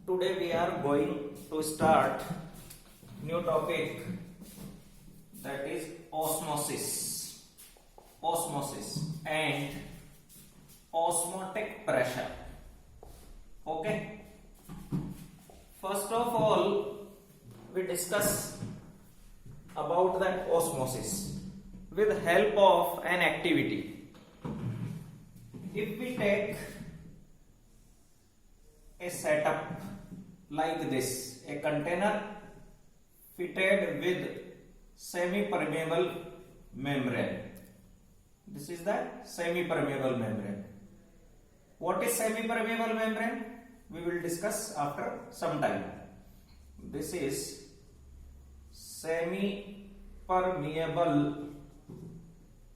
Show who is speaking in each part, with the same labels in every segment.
Speaker 1: Today we are going to start new topic, that is osmosis and osmotic pressure. Okay, first of all we discuss about that osmosis with help of an activity. If we take a setup like this, a container fitted with semi-permeable membrane. This is the semi-permeable membrane. What is semi-permeable membrane? We will discuss after some time. This is semi-permeable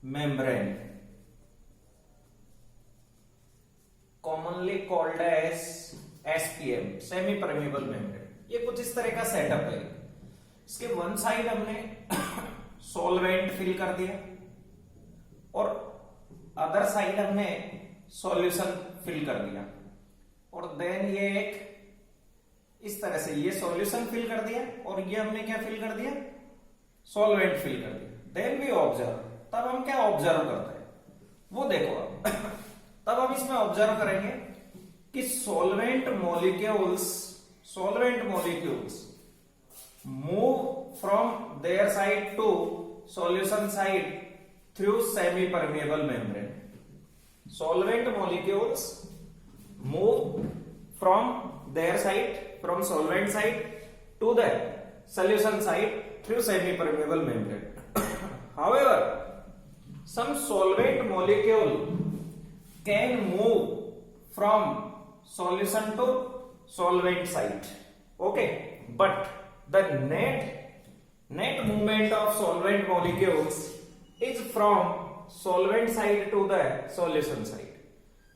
Speaker 1: membrane, commonly called as SPM, semi permeable membrane. ये कुछ इस तरह का setup है. इसके one side हमने solvent fill कर दिया और अदर साइड हमने सॉल्यूशन फिल कर दिया, और देन ये एक इस तरह से ये सॉल्यूशन फिल कर दिया और ये हमने क्या फिल कर दिया, सॉल्वेंट फिल कर दिया. Then we observe. तब हम क्या ऑब्जर्व करते हैं वो देखो अब. तब हम इसमें ऑब्जर्व करेंगे कि solvent molecules move from their side to solution side through semi permeable membrane. Solvent molecules move from their side, from solvent side to the solution side through semi permeable membrane. However, some solvent molecule can move from solution to solvent side. Okay, but the net movement of solvent molecules is from solvent side to the solution side.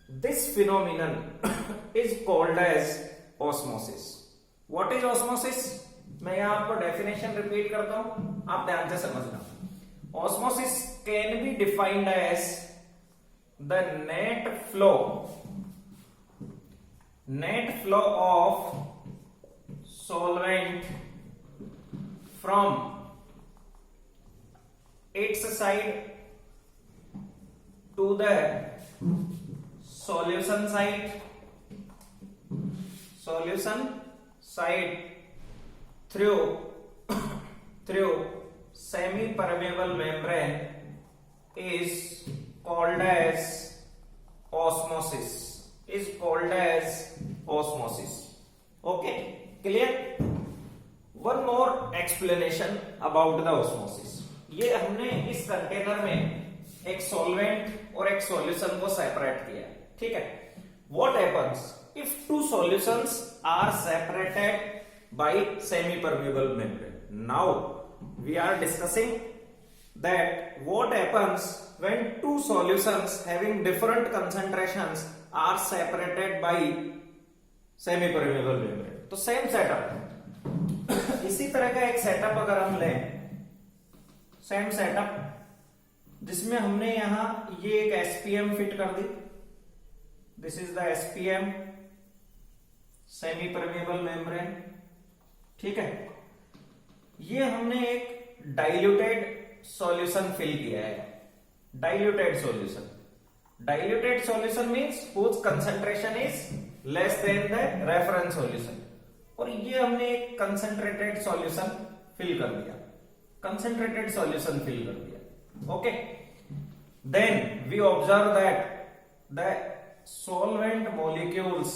Speaker 1: This phenomenon is called as osmosis. What is osmosis? मैं यहां आपको definition repeat करता हूं, आप ध्यान से समझना. Osmosis can be defined as the net flow of solvent from its side to the solution side through semi-permeable membrane is called as osmosis. Okay, clear? One more explanation about the osmosis. ये हमने इस container में एक solvent और एक solution को separate किया, ठीक है. What happens if two solutions are separated by semi-permeable membrane? Now we are discussing that what happens when two solutions having different concentrations are separated by semi-permeable membrane. तो same setup इसी तरह का एक setup अगर हम लें, same setup जिसमें हमने यहां ये एक SPM फिट कर दी. This is the SPM, semi permeable membrane, ठीक है. ये हमने एक डाइल्यूटेड सॉल्यूशन फिल किया है. Diluted solution means whose concentration is less than the reference solution, और ये हमने एक कंसंट्रेटेड सॉल्यूशन फिल कर दिया. Okay, then we observe that the solvent molecules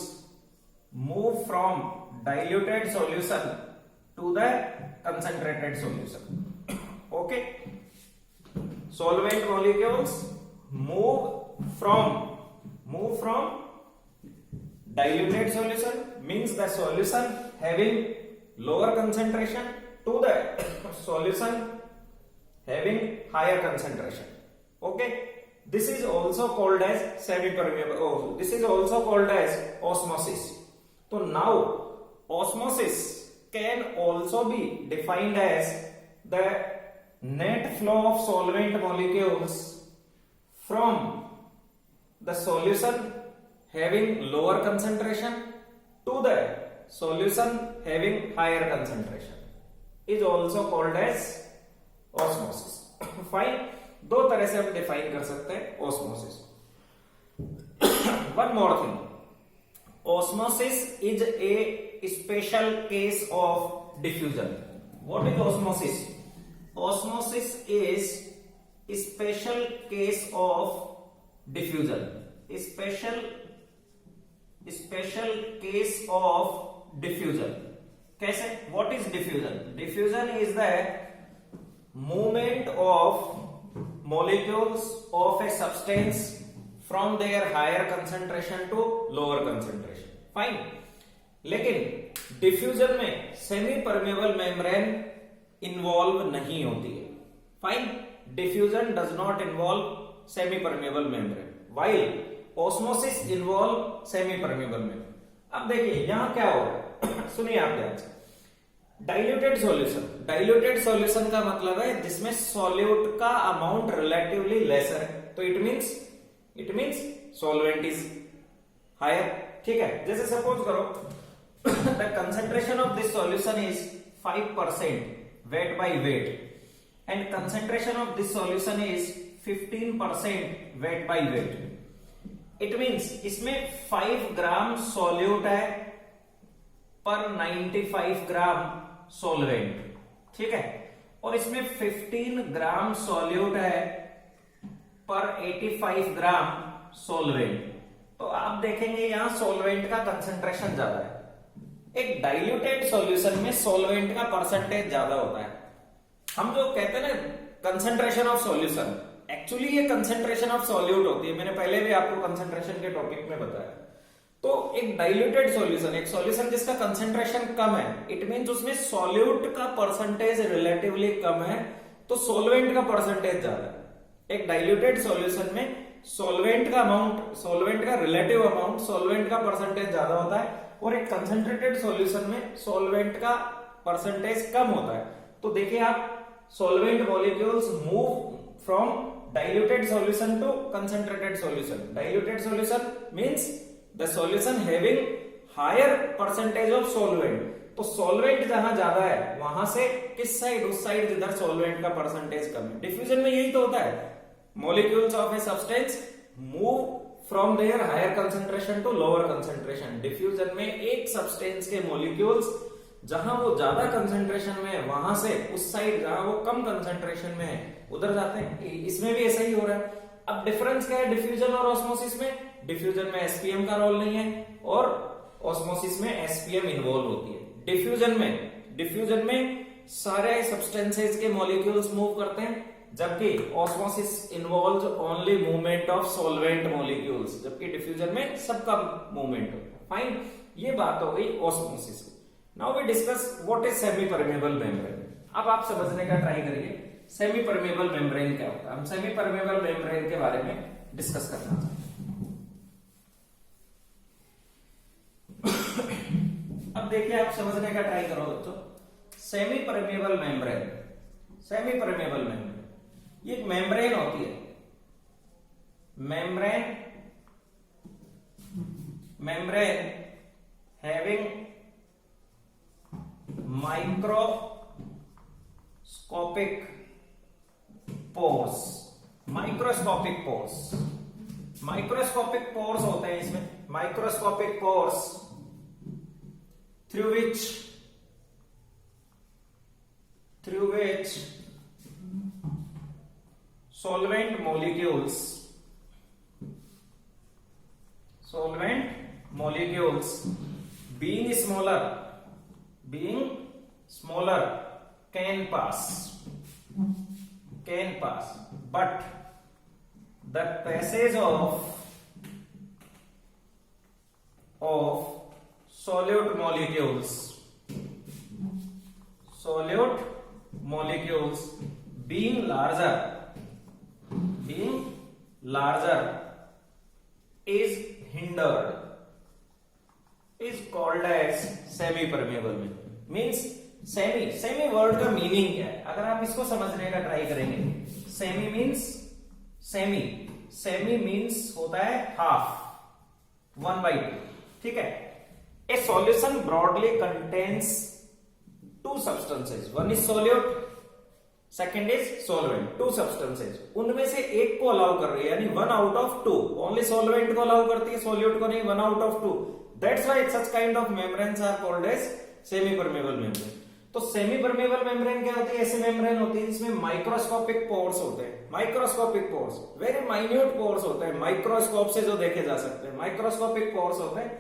Speaker 1: move from diluted solution to the concentrated solution. Okay, solvent molecules move from diluted solution, means the solution having lower concentration, to the solution having higher concentration. Okay, this is also called as semi-permeable. This is also called as osmosis. So now osmosis can also be defined as the net flow of solvent molecules from the solution having lower concentration to the solution having higher concentration is also called as osmosis. Fine, दो तरह से हम define कर सकते हैं osmosis. One more thing, osmosis is a special case of diffusion. What is osmosis? Osmosis is a special case of diffusion. Special case of diffusion. कैसे? What is diffusion? Diffusion is the movement of molecules of a substance from their higher concentration to lower concentration. Fine. लेकिन diffusion में semi permeable membrane involve नहीं होती है. Fine. Diffusion does not involve semi permeable membrane, while osmosis involve semi permeable membrane. अब देखिए यहां क्या हो रहा है. सुनिए आप ध्यान से. Diluted solution. डाइल्यूटेड सॉल्यूशन का मतलब है जिसमें सॉल्यूट का अमाउंट रिलेटिवली लेसर है, तो it means solvent is higher. ठीक है. जैसे सपोज करो the concentration of this solution is 5% weight by weight and concentration of this solution is 15% weight by weight. It means इसमें 5 ग्राम सॉल्यूट है पर 95 ग्राम सॉल्वेंट. ठीक है. और इसमें 15 ग्राम सॉल्यूट है पर 85 ग्राम सॉल्वेंट. तो आप देखेंगे यहां सॉल्वेंट का कंसंट्रेशन ज्यादा है. एक डाइल्यूटेड सॉल्यूशन में सॉल्वेंट का परसेंटेज ज्यादा होता है. हम जो कहते हैं ना कंसंट्रेशन ऑफ सॉल्यूशन, एक्चुअली ये कंसंट्रेशन ऑफ सॉल्यूट होती है. मैंने पहले भी आपको कंसंट्रेशन के टॉपिक में बताया. तो एक डाइल्यूटेड सॉल्यूशन, एक सॉल्यूशन जिसका कंसंट्रेशन कम है, इट मींस उसमें सॉल्यूट का परसेंटेज रिलेटिवली कम है तो सॉल्वेंट का परसेंटेज ज्यादा है. एक डाइल्यूटेड सॉल्यूशन में सॉल्वेंट का अमाउंट, सॉल्वेंट का रिलेटिव अमाउंट, सॉल्वेंट का परसेंटेज ज्यादा होता है और एक कंसंट्रेटेड सॉल्यूशन में सॉल्वेंट का परसेंटेज कम होता है. तो देखिए आप solvent molecules move from diluted solution to concentrated solution. Diluted solution means the solution having higher percentage of solvent. तो सॉल्वेंट जहां ज्यादा है वहां से किस साइड, उस साइड जिधर सॉल्वेंट का परसेंटेज कम है. डिफ्यूजन में यही तो होता है. Molecules of a substance move from their higher concentration to lower concentration. Diffusion में एक सब्सटेंस के मॉलिक्यूल्स जहां वो ज्यादा कंसंट्रेशन में है वहां से उस साइड जहां वो कम कंसंट्रेशन में है उधर जाते हैं. इसमें भी ऐसा ही हो रहा है. अब डिफरेंस क्या है डिफ्यूजन और ऑस्मोसिस में? डिफ्यूजन में एसपीएम का रोल नहीं है और ऑस्मोसिस में एसपीएम इन्वॉल्व होती है. डिफ्यूजन में सारे सब्सटेंसेस के मॉलिक्यूल्स मूव करते हैं, जबकि osmosis involves only movement of solvent molecules, जबकि डिफ्यूजन में सबका मूवमेंट होता है. फाइन. ये बात हो गई ऑस्मोसिस की. Now we discuss what is semi permeable membrane. अब आप समझने का ट्राई करिए सेमी परमेबल मेम्ब्रेन क्या होता है. हम सेमी परमेबल मेम्ब्रेन के बारे में डिस्कस करना चाहते हैं. अब देखिए आप समझने का ट्राई करो बच्चों. Semi permeable membrane, semi permeable membrane ये एक मेम्ब्रेन होती है. Membrane having microscopic pores. Microscopic pores होते हैं इसमें. Microscopic pores through which solvent molecules being smaller can pass, but the passage of solute molecules being larger is hindered, is called as semi permeable. Means semi word का meaning क्या है अगर आप इसको समझने का ट्राई करेंगे. सेमी मीन्स होता है हाफ, 1/2. ठीक है. A solution broadly contains two substances. One is solute, second is solvent. Two substances. उनमें से एक को अलाउ कर रही है, यानी 1 out of 2. Only solvent को अलाउ करती है, solute को नहीं. 1 out of 2. That's why such kind of membranes are called as semi-permeable membrane. तो सेमी परमेबल मेम्ब्रेन क्या होती है? ऐसी मेम्ब्रेन होती है जिसमें माइक्रोस्कोपिक पोर्स होते हैं. Microscopic pores, very minute pores होते हैं, माइक्रोस्कोप से जो देखे जा सकते हैं. माइक्रोस्कोपिक पोर्स होते हैं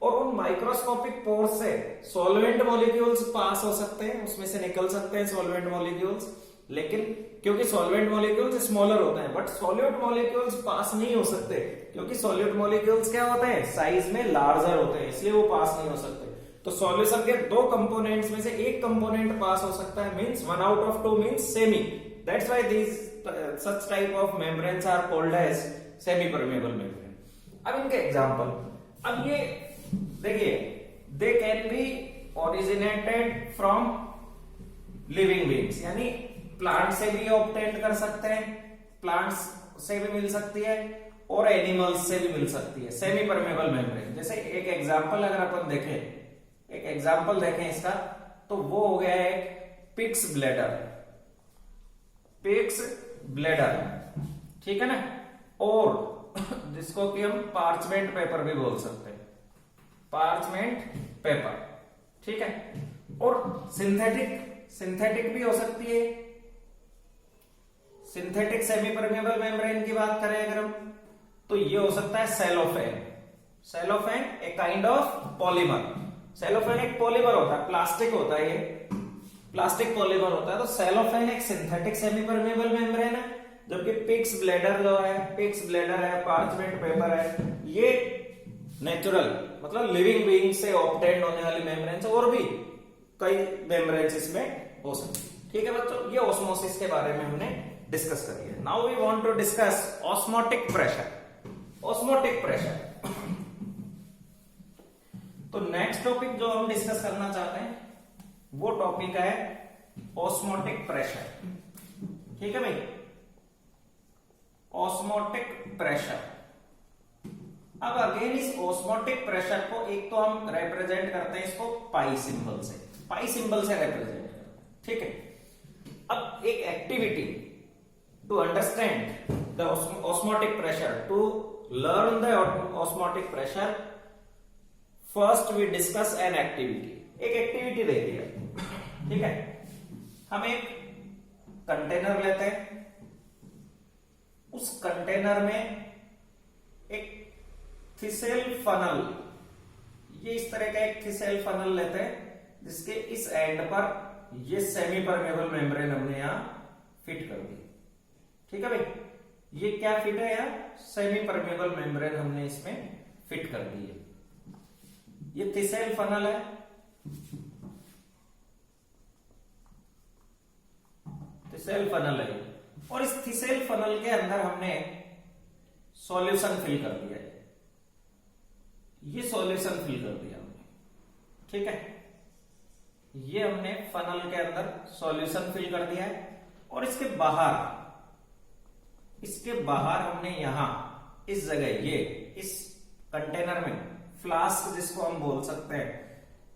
Speaker 1: और उन माइक्रोस्कोपिक पोर्स से सॉल्वेंट मॉलिक्यूल्स पास हो सकते हैं, उसमें से निकल सकते हैं सॉल्वेंट मॉलिक्यूल्स. लेकिन क्योंकि सॉल्वेंट मॉलिक्यूल्स स्मॉलर होते हैं, बट सॉल्यूट मॉलिक्यूल्स पास नहीं हो सकते, क्योंकि सॉल्यूट मॉलिक्यूल्स क्या होते हैं? साइज में लार्जर होते हैं, इसलिए वो पास नहीं हो सकते. तो सॉल्यूशन के दो कंपोनेंट्स में से एक कंपोनेंट पास हो सकता है, means 1 out of 2 means semi. That's why these such type of membranes are called as semi permeable membrane. अब इनके एग्जांपल, अब ये देखिए, दे can B originated from living beings, यानी प्लांट से भी ऑब्टेन कर सकते हैं, प्लांट्स से भी मिल सकती है और एनिमल्स से भी मिल सकती है. सेमी परमेबल मेम्ब्रेन, जैसे एक एग्जांपल अगर अपन देखें, एक एग्जाम्पल देखें इसका, तो वो हो गया है पिग्स ब्लैडर. पिग्स ब्लैडर, ठीक है ना. और जिसको कि हम पार्चमेंट पेपर भी बोल सकते हैं, पार्चमेंट पेपर, ठीक है. और सिंथेटिक भी हो सकती है. सिंथेटिक सेमी परमेबल मेम्ब्रेन की बात करें अगर हम, तो ये हो सकता है cellophane. Cellophane a kind of polymer. Cellophane एक पॉलीमर होता है, प्लास्टिक होता है, ये प्लास्टिक पॉलीमर होता है. तो सेलोफेन एक सिंथेटिक सेमी परमेबल मेम्ब्रेन है, जबकि पिग्स ब्लैडर जो है, पिग्स ब्लैडर है, पार्चमेंट पेपर है, ये नेचुरल मतलब लिविंग बीइंग से ऑब्टेन्ड होने वाली मेम्ब्रेन, और भी कई मेम्ब्रेन्स इसमें हो सकती है. ठीक है बच्चों, ये ऑस्मोसिस के बारे में हमने डिस्कस करी है. Now we want to discuss osmotic pressure. Osmotic pressure, तो नेक्स्ट टॉपिक जो हम डिस्कस करना चाहते हैं वो टॉपिक है ऑस्मोटिक प्रेशर. ठीक है भाई, ऑस्मोटिक प्रेशर. अब अगेन इस ऑस्मोटिक प्रेशर को एक तो हम रिप्रेजेंट करते हैं इसको पाई सिंबल से, पाई सिंबल से रिप्रेजेंट करते हैं. ठीक है. अब एक activity to understand the osmotic pressure, to learn the osmotic pressure, first we discuss an activity. एक एक्टिविटी देखिए, ठीक है. हम एक कंटेनर लेते हैं, उस कंटेनर में एक थिसेल फनल, ये इस तरह का एक थिसेल फनल लेते हैं, जिसके इस एंड पर ये सेमी परमेबल मेम्ब्रेन हमने यहां फिट कर दी. ठीक है भाई, ये क्या फिट है? यहां सेमी परमेबल मेम्ब्रेन हमने इसमें फिट कर दी है. ये थिसेल फनल है, थिसेल फनल है, और इस थिसेल फनल के अंदर हमने सॉल्यूशन फिल कर दिया है. ये सॉल्यूशन फिल कर दिया हमने. ठीक है, ये हमने फनल के अंदर सॉल्यूशन फिल कर दिया है. और इसके बाहर हमने यहां इस जगह, ये इस कंटेनर में फ्लास्क जिसको हम बोल सकते हैं,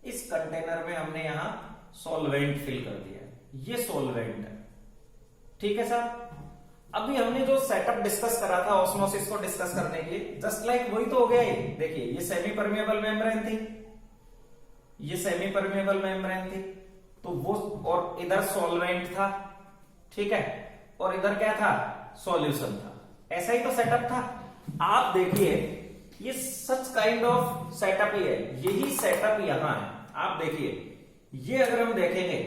Speaker 1: इस कंटेनर में हमने यहां सॉल्वेंट फिल कर दिया है. ये सॉल्वेंट है. ठीक है सर. अभी हमने जो सेटअप डिस्कस करा था ऑस्मोसिस को डिस्कस करने के लिए, जस्ट लाइक वही तो हो गया ये. देखिए, ये सेमी परमेबल मेम्ब्रेन थी, ये सेमी परमेबल मेम्ब्रेन थी, तो वो, और इधर सॉल्वेंट था. ठीक है, और इधर क्या था? सॉल्यूशन था. ऐसा ही तो सेटअप था. आप देखिए, ये सच काइंड ऑफ सेटअप ही है. यही सेटअप यहां है. आप देखिए, ये अगर हम देखेंगे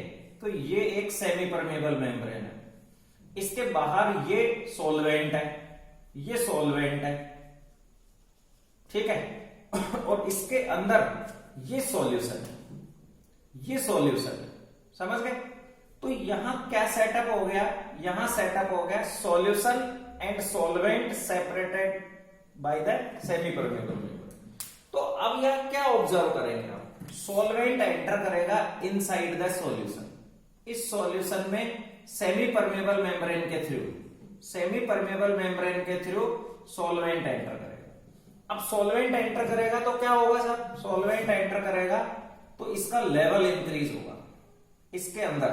Speaker 1: तो ये एक सेमी परमेबल मेम्ब्रेन है, इसके बाहर ये सॉल्वेंट है, ये सॉल्वेंट है. ठीक है, और इसके अंदर ये सॉल्यूशन है, ये सॉल्यूशन है. समझ गए? तो यहां क्या सेटअप हो गया? यहां सेटअप हो गया solution and solvent separated by the semi permeable membrane. तो अब यहां क्या ऑब्जर्व करेंगे हम? सॉल्वेंट एंटर करेगा इनसाइड द सॉल्यूशन. इस सॉल्यूशन में सेमी परमेबल मेम्ब्रेन के थ्रू, सेमी परमेबल मेम्ब्रेन के थ्रू सॉल्वेंट एंटर करेगा. अब सॉल्वेंट एंटर करेगा तो क्या होगा सर, सॉल्वेंट एंटर करेगा तो इसका लेवल इंक्रीज होगा। इसके अंदर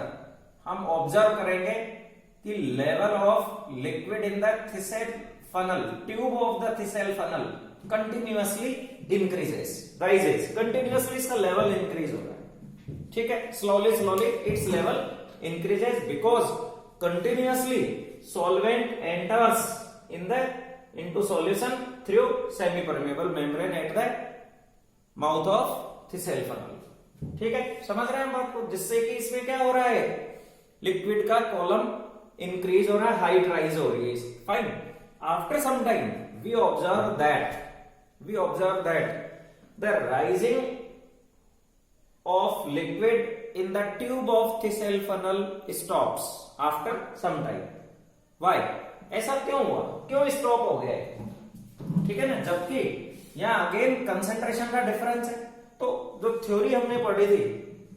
Speaker 1: हम ऑब्जर्व करेंगे कि level of liquid in the thistle funnel, tube of the thistle funnel continuously increases, rises, continuously इसका लेवल इंक्रीज हो रहा है। ठीक है, slowly slowly its level increases because continuously solvent enters in the into solution through semi permeable membrane at the mouth of Thysell funnel। ठीक है, समझ रहे हैं हम बात को, जिससे कि इसमें क्या हो रहा है, लिक्विड का कॉलम इंक्रीज हो रहा है, हाइट राइज हो रही है। Fine, after some time we observe that the rising of liquid in the tube of Thysell funnel stops after some time. Why, ऐसा क्यों हुआ, क्यों स्टॉप हो गया है? ठीक है ना, जबकि यहां अगेन कंसेंट्रेशन का डिफरेंस है। तो जो थ्योरी हमने पढ़ी थी,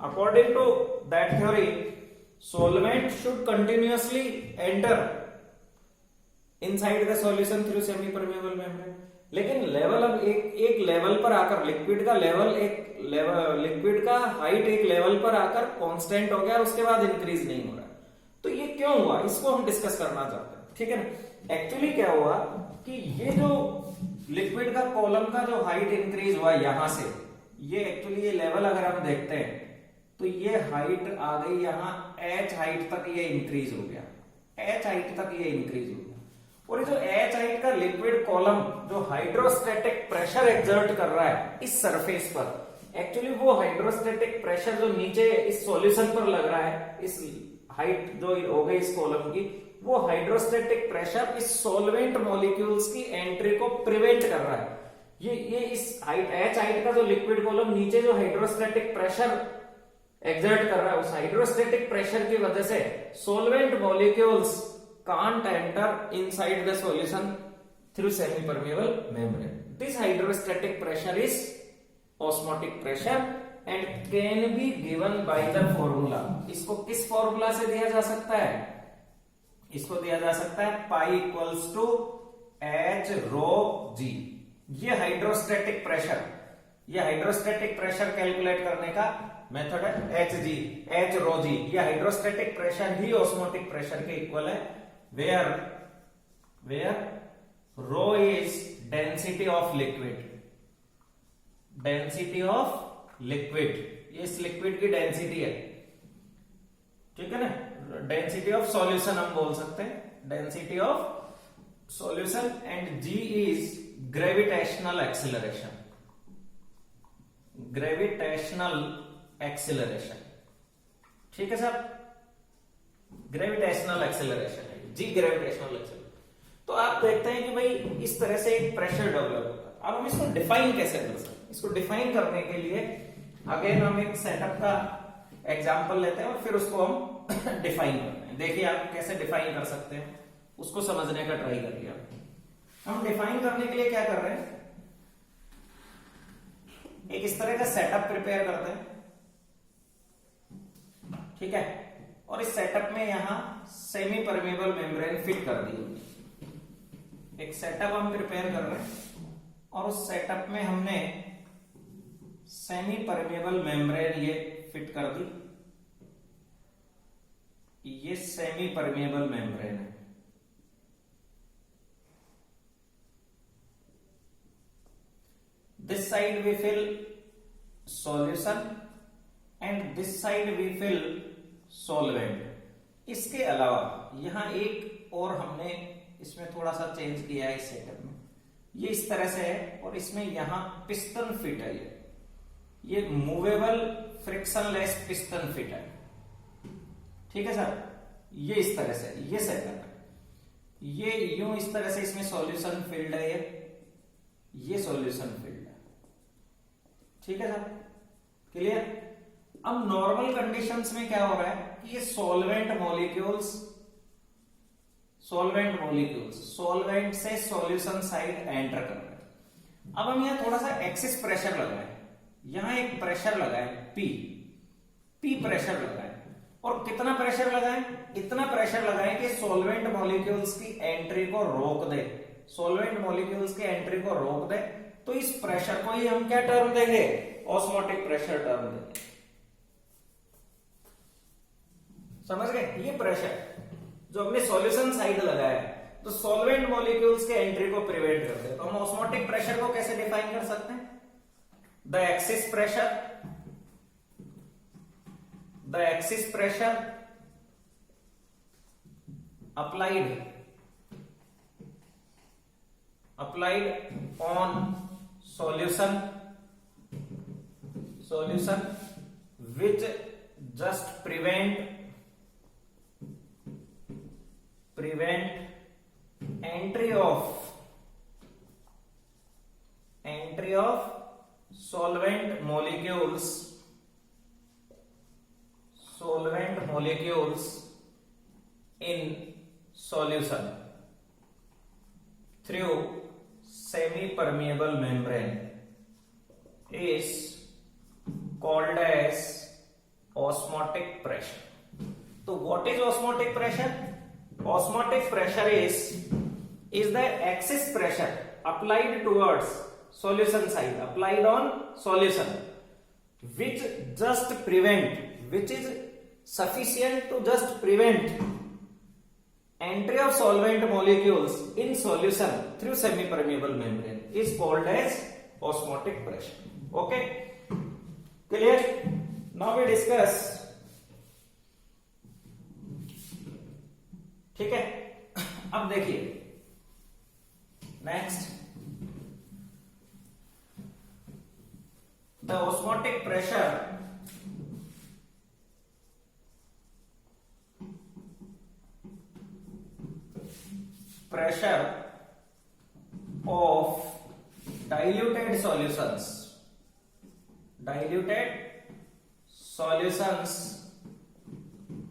Speaker 1: according to that theory solvent should continuously enter inside the solution through semi permeable membrane. लेकिन लेवल अब एक लेवल पर आकर लिक्विड का हाइट एक लेवल पर आकर कांस्टेंट हो गया, उसके बाद इंक्रीज नहीं हो रहा। तो ये क्यों हुआ, इसको हम डिस्कस करना चाहते हैं। ठीक है ना, एक्चुअली क्या हुआ कि ये जो लिक्विड का कॉलम का जो हाइट इंक्रीज हुआ यहां से, ये एक्चुअली ये लेवल अगर हम देखते हैं तो ये हाइट आ गई यहां h हाइट तक, ये इंक्रीज हो गया, h हाइट तक ये इंक्रीज हो गया। और ये जो h हाइट का लिक्विड कॉलम जो हाइड्रोस्टैटिक प्रेशर एक्सर्ट कर रहा है इस सरफेस पर, एक्चुअली वो हाइड्रोस्टैटिक प्रेशर जो नीचे इस सॉल्यूशन पर लग रहा है, इस हाइट जो हो गई इस कॉलम की, वो हाइड्रोस्टैटिक प्रेशर इस सॉल्वेंट मॉलिक्यूल्स की एंट्री को प्रिवेंट कर रहा है। ये इस हाइट h हाइट का जो लिक्विड कॉलम नीचे जो हाइड्रोस्टैटिक प्रेशर एक्सर्ट कर रहा है, उस हाइड्रोस्टैटिक प्रेशर की वजह से solvent molecules can't enter inside the solution through semi permeable membrane. This hydrostatic pressure is osmotic pressure and can be given by the formula. इसको किस फॉर्मूला से दिया जा सकता है, इसको दिया जा सकता है पाई equals to H rho g. ये हाइड्रोस्टैटिक प्रेशर कैलकुलेट करने का मेथड है H G, H rho g. ये हाइड्रोस्टैटिक प्रेशर ही ऑस्मोटिक प्रेशर के इक्वल है, where rho is density of liquid, ये इस लिक्विड की डेंसिटी है। ठीक है ना, डेंसिटी ऑफ सॉल्यूशन हम बोल सकते हैं, density of solution, and g is gravitational acceleration. ठीक है सर, ग्रेविटेशनल एक्सीलरेशन है जी, ग्रेविटेशनल एक्सीलरेशन। तो आप देखते हैं कि भाई इस तरह से एक प्रेशर डेवलप होता है। अब हम इसको डिफाइन कैसे कर सकते हैं, इसको डिफाइन करने के लिए अगेन हम एक सेटअप का एग्जाम्पल लेते हैं और फिर उसको हम डिफाइन करते हैं। देखिए आप कैसे डिफाइन कर सकते हैं, उसको समझने का ट्राई करिए। हम डिफाइन करने के लिए क्या कर रहे हैं, एक इस तरह का सेटअप प्रिपेयर करते हैं। ठीक है, और इस सेटअप में यहां सेमी परमेबल मेम्ब्रेन फिट कर दी। एक सेटअप हम प्रिपेयर कर रहे हैं और उस सेटअप में हमने सेमी परमेबल मेम्ब्रेन ये फिट कर दी। ये सेमी परमेबल मेम्ब्रेन है। This side we fill solution and this side we fill solvent. इसके अलावा यहां एक और हमने इसमें थोड़ा सा चेंज किया है इस सेटअप में। ये इस तरह से है और इसमें यहां पिस्टन फिट है, ये मूवेबल फ्रिक्शनलेस पिस्टन फिट है। ठीक है सर, ये इस तरह से ये सेटअप है। ये यूं इस तरह से इसमें सॉल्यूशन फील्ड है, ये सॉल्यूशन फील्ड है। ठीक है सर, क्लियर। अब नॉर्मल कंडीशंस में क्या हो रहा है कि ये सॉल्वेंट मॉलिक्यूल्स सॉल्वेंट से सॉल्यूशन साइड एंटर कर रहे हैं। अब हम यहां थोड़ा सा एक्सिस प्रेशर लगाए, यहां एक प्रेशर लगाए पी प्रेशर लगाए, और कितना प्रेशर लगाएं, इतना प्रेशर लगाएं कि सॉल्वेंट मॉलिक्यूल्स की एंट्री को रोक दे, तो इस प्रेशर को ही हम क्या टर्म देंगे, ऑस्मोटिक प्रेशर टर्म देंगे। समझ गए, ये प्रेशर जो हमने सॉल्यूशन साइड लगाया है तो सॉल्वेंट मॉलिक्यूल्स के एंट्री को प्रिवेंट करते हैं, तो हम ऑस्मोटिक प्रेशर को कैसे डिफाइन कर सकते हैं, the axis pressure applied on solution which just prevent entry of solvent molecules in solution through semi-permeable membrane is called as osmotic pressure. So what is osmotic pressure? Osmotic pressure is the axis pressure applied towards solution side, applied on solution, which is sufficient to just prevent entry of solvent molecules in solution through semi-permeable membrane is called as osmotic pressure. Okay, clear? Now we discuss. ठीक है, अब देखिए next, the osmotic pressure of diluted solutions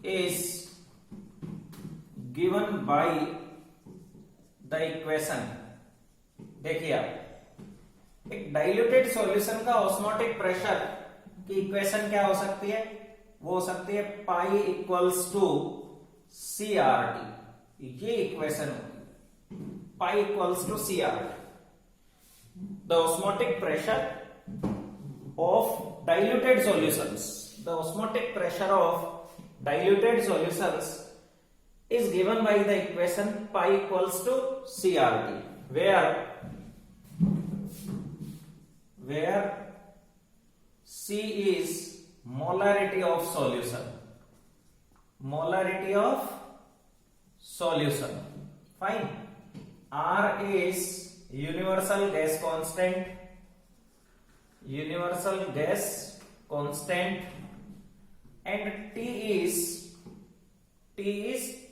Speaker 1: is given by the equation. देखिए आप, एक diluted solution का osmotic pressure की equation क्या हो सकती है, वो हो सकती है पाई इक्वल्स टू CRT, ये इक्वेशन होती है pi equals to CRT. The osmotic pressure of diluted solutions is given by the equation pi equals to CRT, where C is molarity of solution. Fine. R is universal gas constant, and T is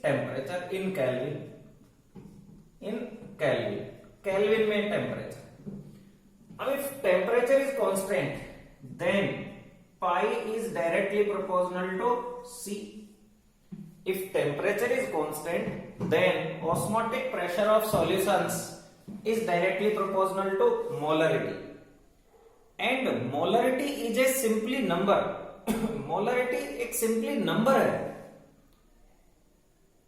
Speaker 1: temperature in Kelvin में temperature. अब if temperature is constant, then pi is directly proportional to C. If temperature is constant, then osmotic pressure of solutions is directly proportional to molarity, and molarity is a simply number. molarity एक simply number है,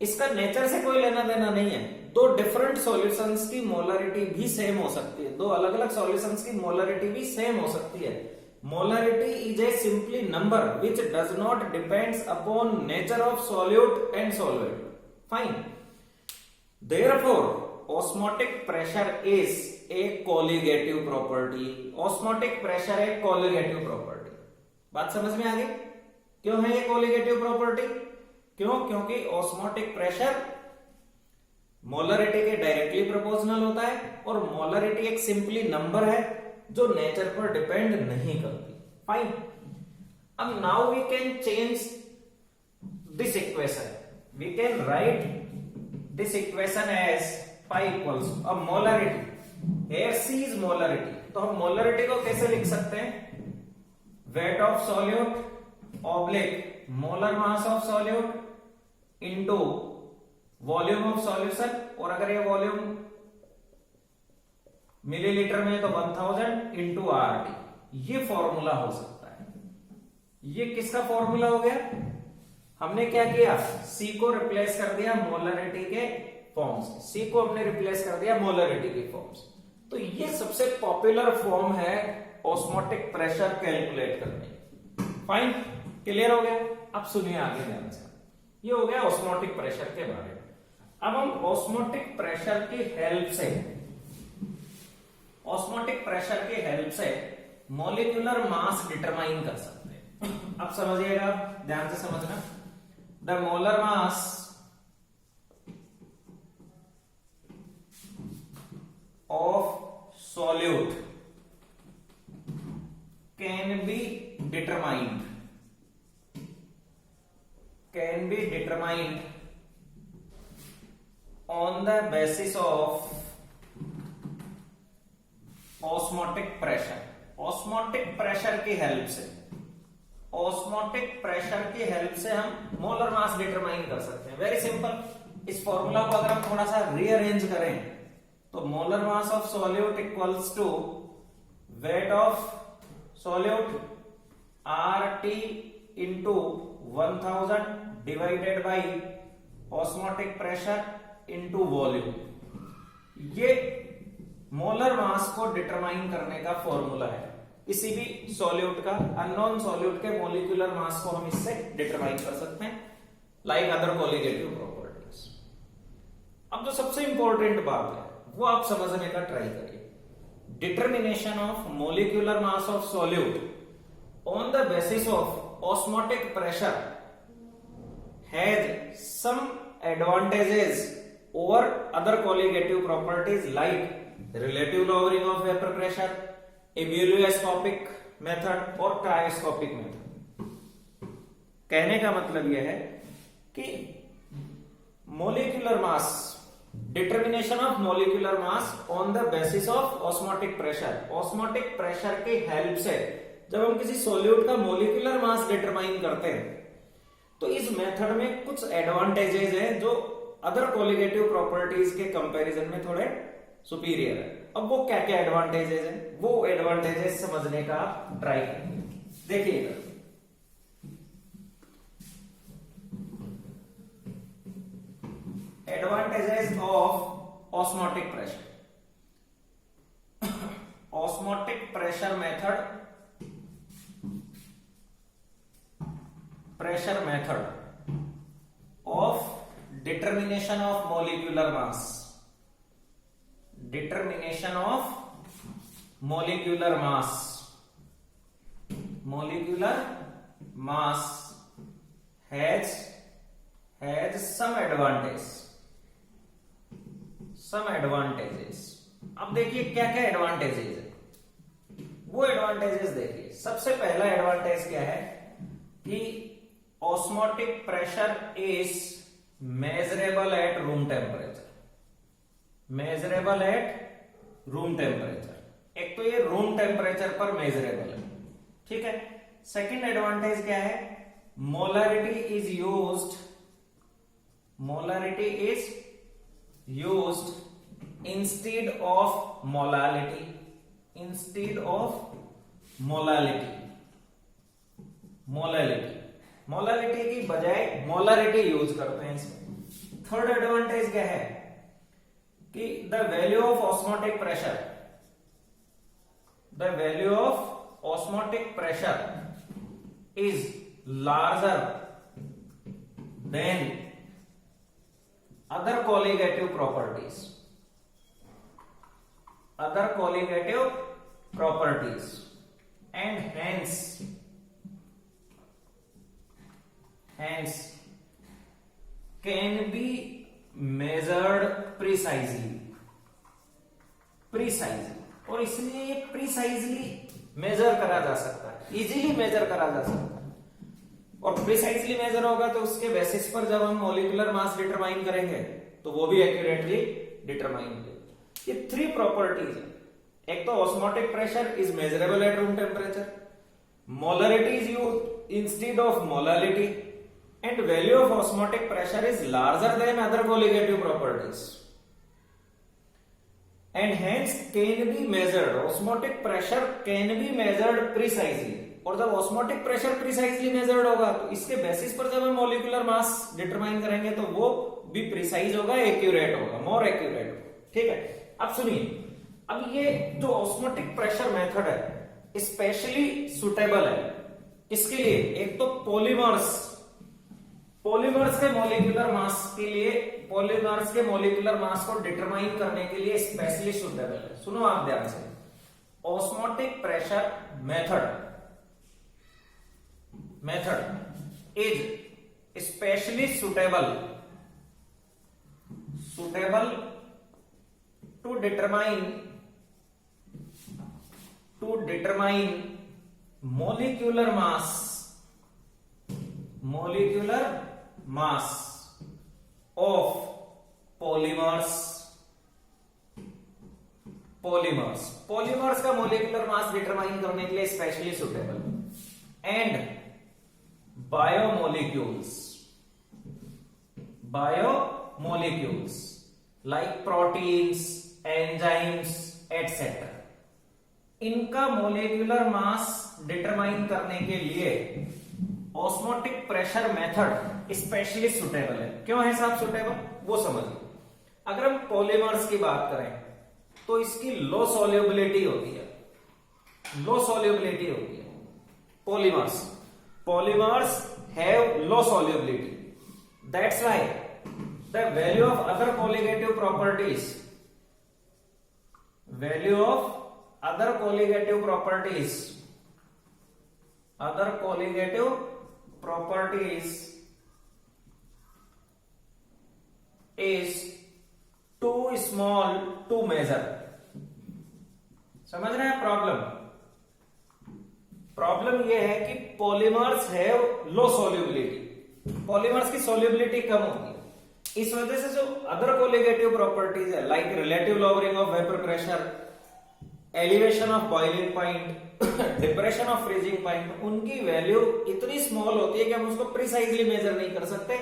Speaker 1: इसका nature से कोई लेना देना नहीं है। दो डिफरेंट सॉल्यूशंस की मोलारिटी भी सेम हो सकती है, दो अलग अलग सॉल्यूशंस की मोलारिटी भी सेम हो सकती है। Molarity is a simply number which does not depends upon nature of solute and solvent. Fine. Therefore, osmotic pressure is a colligative property. Osmotic pressure एक colligative property. बात समझ में आ गई? क्यों है ये colligative property? क्योंकि osmotic pressure मोलरिटी के डायरेक्टली प्रोपोर्शनल होता है, और मोलरिटी एक सिंपली नंबर है जो नेचर पर डिपेंड नहीं करती। फाइन। अब now we can change this equation, we can write this equation as pi equals अब molarity, air C is molarity, तो हम मोलरिटी को कैसे लिख सकते हैं, weight of solute oblique molar mass of solute into volume of solution, और अगर ये वॉल्यूम मिलीलीटर में तो 1000 इंटू RT, ये फॉर्मूला हो सकता है। ये किसका फॉर्मूला हो गया, हमने क्या किया, C को रिप्लेस कर दिया मोलरिटी के फॉर्म से, C को हमने रिप्लेस कर दिया मोलरिटी के फॉर्म से। तो ये सबसे पॉपुलर फॉर्म है ऑस्मोटिक प्रेशर कैलकुलेट करने की। फाइन, क्लियर हो गया? अब सुनिए आगे ध्यान से। ये हो गया ऑस्मोटिक प्रेशर के बारे में। अब हम ऑस्मोटिक प्रेशर की हेल्प से मॉलिक्यूलर मास डिटरमाइन कर सकते हैं। अब समझिएगा, ध्यान से समझना। The molar mass of solute can be determined on the basis of osmotic pressure। osmotic pressure की हेल्प से हम मोलर मास डिटरमाइन कर सकते हैं। Very simple. इस फॉर्मूला को अगर हम थोड़ा सा रीअरेंज करें तो molar mass of solute equals to weight of solute RT into 1000 divided by osmotic pressure into volume. ये मोलर मास को डिटरमाइन करने का फॉर्मूला है। किसी भी सॉल्यूट का, अननोन सॉल्यूट के मॉलिक्यूलर मास को हम इससे डिटरमाइन कर सकते हैं, लाइक अदर कोलिगेटिव प्रॉपर्टीज। अब जो सबसे इंपॉर्टेंट बात है वो आप समझने का ट्राई करिए। Determination of molecular mass of solute on the basis of osmotic pressure has some advantages over other colligative properties like relative lowering of vapour pressure, ebullioscopic method और क्रायोस्कोपिक मेथड। कहने का मतलब यह है कि molecular mass, determination of molecular mass on the basis of osmotic pressure, osmotic pressure की help से जब हम किसी सॉल्यूट का मॉलिक्यूलर मास डिटरमाइन करते हैं तो इस मेथड में कुछ एडवांटेजेस हैं जो अदर कोलिगेटिव प्रॉपर्टीज के कंपैरिजन में थोड़े सुपीरियर है। अब वो क्या क्या एडवांटेजेस हैं, वो एडवांटेजेस समझने का ट्राई करेंगे। देखिएगा, advantages of osmotic pressure. Osmotic pressure method of determination of molecular mass, molecular mass has some advantages। अब देखिए क्या क्या एडवांटेजेस है, वो एडवांटेजेस देखिए। सबसे पहला एडवांटेज क्या है कि osmotic pressure is measurable at room temperature। एक तो ये रूम टेम्परेचर पर मेजरेबल है, ठीक है। सेकंड एडवांटेज क्या है, molarity is used instead of molality की बजाय मोलारिटी यूज करते हैं इसमें। थर्ड एडवांटेज क्या है कि the value of osmotic pressure is larger than other colligative properties and hence can be measured precisely। और इसलिए ये प्रिसाइजली मेजर करा जा सकता है, इजीली मेजर करा जा सकता है। और प्रिसाइजली मेजर होगा तो उसके बेसिस पर जब हम मॉलिक्यूलर मास डिटरमाइन करेंगे तो वो भी एक्यूरेटली डिटरमाइन होगा। ये थ्री प्रॉपर्टीज है। एक तो osmotic pressure is measurable at room temperature, molarity is used instead of molality, and value of osmotic pressure is larger than other colligative properties and hence can be measured। osmotic pressure can be measured precisely। और जब osmotic pressure precisely measured होगा तो इसके basis पर जब हम molecular mass determine करेंगे तो वो भी प्रिसाइज होगा, एक्यूरेट होगा, मोर एक्यूरेट होगा, ठीक है। अब सुनिए, अब ये जो ऑस्मोटिक प्रेशर मेथड है स्पेशली सुटेबल है किसके लिए? एक तो पॉलीमर्स के मॉलिक्यूलर मास के लिए, पॉलीमर्स के मॉलिक्यूलर मास को डिटरमाइन करने के लिए स्पेशली सुटेबल है। सुनो आप ध्यान से, osmotic pressure method is specially suitable to determine molecular mass of polymers का मोलिकुलर मास डिटरमाइन करने के लिए specially suitable, and biomolecules like proteins, enzymes etcetera, इनका मोलिकुलर मास डिटरमाइन करने के लिए osmotic pressure method specially suitable है। क्यों है साहब सुटेबल, वो समझिए। अगर हम पॉलीमर्स की बात करें तो इसकी लो सॉल्युबिलिटी होती है, polymers have low solubility, that's why the value of other colligative properties is too small to measure। समझ रहे हैं प्रॉब्लम यह है कि polymers have low solubility, polymers की सॉल्युबिलिटी कम होती है। इस वजह से जो अदर कोलिगेटिव प्रॉपर्टीज है like relative lowering of vapour pressure, elevation of boiling point, depression of freezing point, उनकी वैल्यू इतनी स्मॉल होती है कि हम उसको प्रिसाइजली मेजर नहीं कर सकते।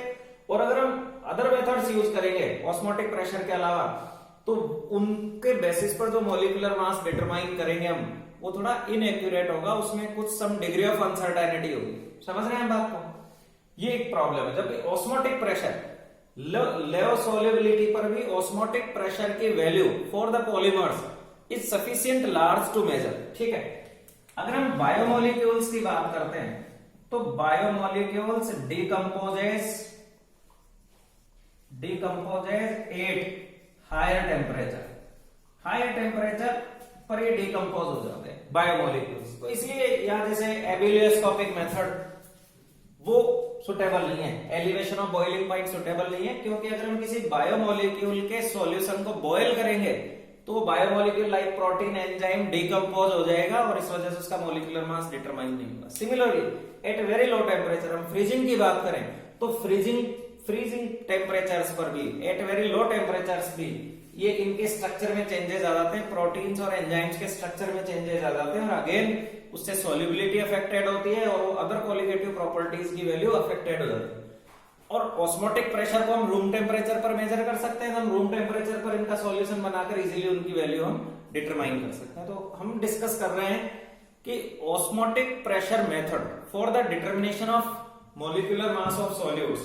Speaker 1: और अगर हम अदर मेथड्स यूज करेंगे ऑस्मोटिक प्रेशर के अलावा तो उनके बेसिस पर जो मॉलिक्यूलर मास डिटरमाइन करेंगे हम वो थोड़ा इनएक्यूरेट होगा, उसमें कुछ सम डिग्री ऑफ अनसर्टेनिटी होगी। समझ रहे हैं बात को? ये एक प्रॉब्लम है। जबकि ऑस्मोटिक प्रेशर लो सॉल्युबिलिटी पर भी ऑस्मोटिक प्रेशर की value for the polymers is sufficient large to measure. ठीक है, अगर हम बायोमोलिक्यूल्स की बात करते हैं तो biomolecules decomposes at higher temperature पर ये डिकम्पोज हो जाते हैं बायोमोलिक्यूल्स। तो इसलिए यहां जैसे एबिलियोस्कोपिक मेथड वो सुटेबल नहीं है, elevation of boiling point suitable नहीं है, क्योंकि अगर हम किसी बायोमोलिक्यूल के सॉल्यूशन को बॉयल करेंगे तो biomolecule like protein, enzyme decompose हो जाएगा और इस वजह से उसका मोलिकुलर मास डिटरमाइन नहीं होगा। Similarly at very low temperature, हम फ्रीजिंग की बात करें तो फ्रीजिंग टेम्परेचर्स पर भी, एट वेरी लो टेम्परेचर्स भी ये इनके स्ट्रक्चर में चेंजेस आ जाते हैं, प्रोटीन्स और एंजाइम्स के स्ट्रक्चर में चेंजेस आ जाते हैं और अगेन उससे सॉल्युबिलिटी अफेक्टेड होती है और अदर कोलिगेटिव प्रॉपर्टीज की वैल्यू अफेक्टेड हो जाती है। और ऑस्मोटिक प्रेशर को हम रूम टेम्परेचर पर मेजर कर सकते हैं, हम रूम टेम्परेचर पर इनका सॉल्यूशन बनाकर इजीली उनकी वैल्यू हम डिटरमाइन कर सकते हैं। तो हम डिस्कस कर रहे हैं कि osmotic pressure method for the determination of molecular mass of solutes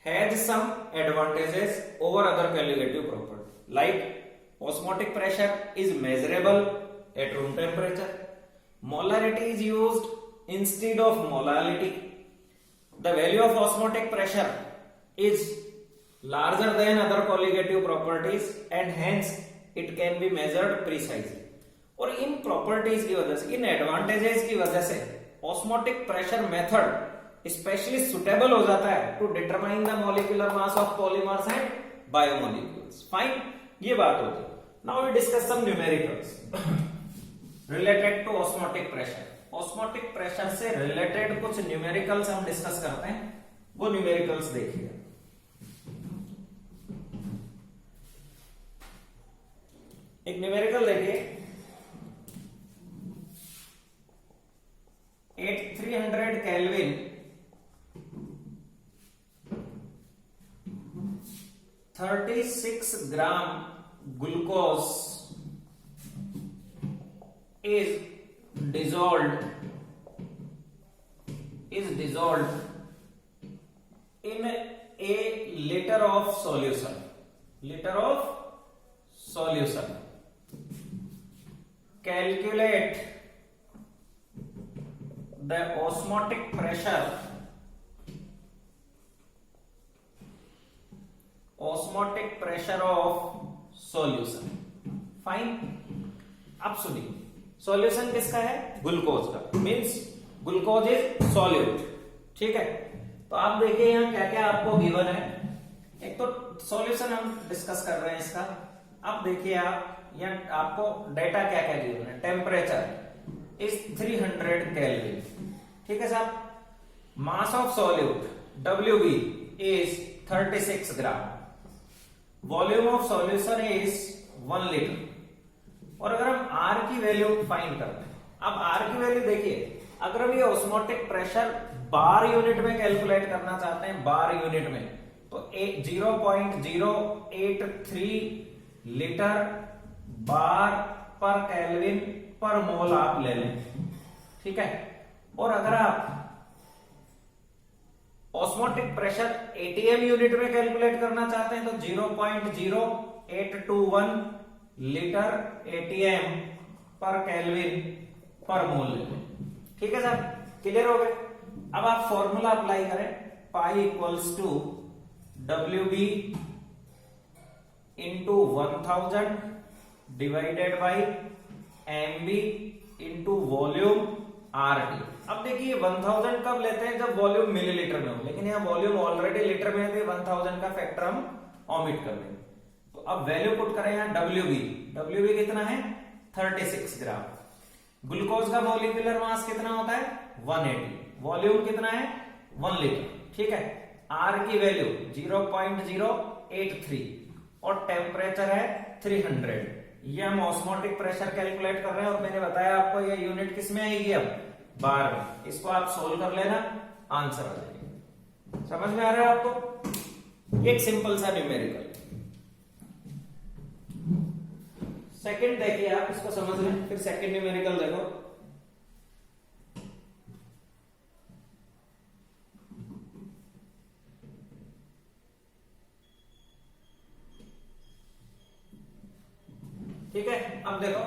Speaker 1: has some advantages over other colligative property, like osmotic pressure is measurable at room temperature, molarity is used instead of molality, the value of osmotic pressure is larger than other colligative properties and hence it can be measured precisely। और इन properties की वजह से, इन advantages की वजह से osmotic pressure method specially suitable हो जाता है to determine the molecular mass of polymers and biomolecules. Fine, ये बात होती है। Now we discuss some numericals related to osmotic pressure. Osmotic pressure से रिलेटेड कुछ न्यूमेरिकल्स हम डिस्कस करते हैं, वो न्यूमेरिकल्स देखिए। एक न्यूमेरिकल देखिए, at 300 kelvin 36 gram glucose is dissolved in a liter of solution calculate the osmotic pressure of solution. Fine. अब सुनिए, सॉल्यूशन किसका है? ग्लूकोज का, मींस ग्लूकोज इज सॉल्यूट। ठीक है, तो आप देखिए यहां क्या क्या आपको गिवन है। एक तो सॉल्यूशन हम डिस्कस कर रहे हैं इसका। अब देखिए आप यहाँ आपको डेटा क्या क्या गिवन है। Temperature is 300 kelvin. ठीक है साहब। मास of solute WB is 36 gram. Volume of solution is 1 litre. और अगर हम R की वैल्यू फाइंड करते हैं, अब R की वैल्यू देखिए, अगर हम ये ऑस्मोटिक प्रेशर बार यूनिट में कैलकुलेट करना चाहते हैं, बार यूनिट में, तो 0.083 लीटर बार पर केल्विन पर मोल आप ले लें। ठीक है। और अगर आप ऑस्मोटिक प्रेशर ATM यूनिट में कैलकुलेट करना चाहते हैं तो 0.0821 लीटर ATM पर केल्विन पर मोल ले लें। ठीक है सर, क्लियर हो गए। अब आप फॉर्मूला अप्लाई करें, pi equals to WB into 1000 divided by MB into volume RT। अब देखिए 1000 कब लेते हैं? जब वॉल्यूम मिलीलीटर में हो, लेकिन यहाँ वॉल्यूम ऑलरेडी लीटर में है, 1000 का फैक्टर हम ऑमिट कर देंगे। तो अब वैल्यू पुट करें यहाँ WB कितना है? 36 ग्राम। ग्लूकोज का मॉलिक्यूलर मास कितना होता है? 180। वॉल्यूम कितना है? 1 लीटर। ठीक है। R की वैल्यू 0.083 और टेम्परेचर है 300। ये हम ऑस्मोटिक प्रेशर कैलकुलेट कर रहे हैं और मैंने बताया आपको ये यूनिट किस में आएगी? अब बार में। इसको आप सोल्व कर लेना, आंसर आ जाएगा। समझ में आ रहा है आपको? एक सिंपल सा न्यूमेरिकल। सेकंड देखिए आप, इसको समझ लें, फिर सेकंड न्यूमेरिकल देखो। ठीक है, अब देखो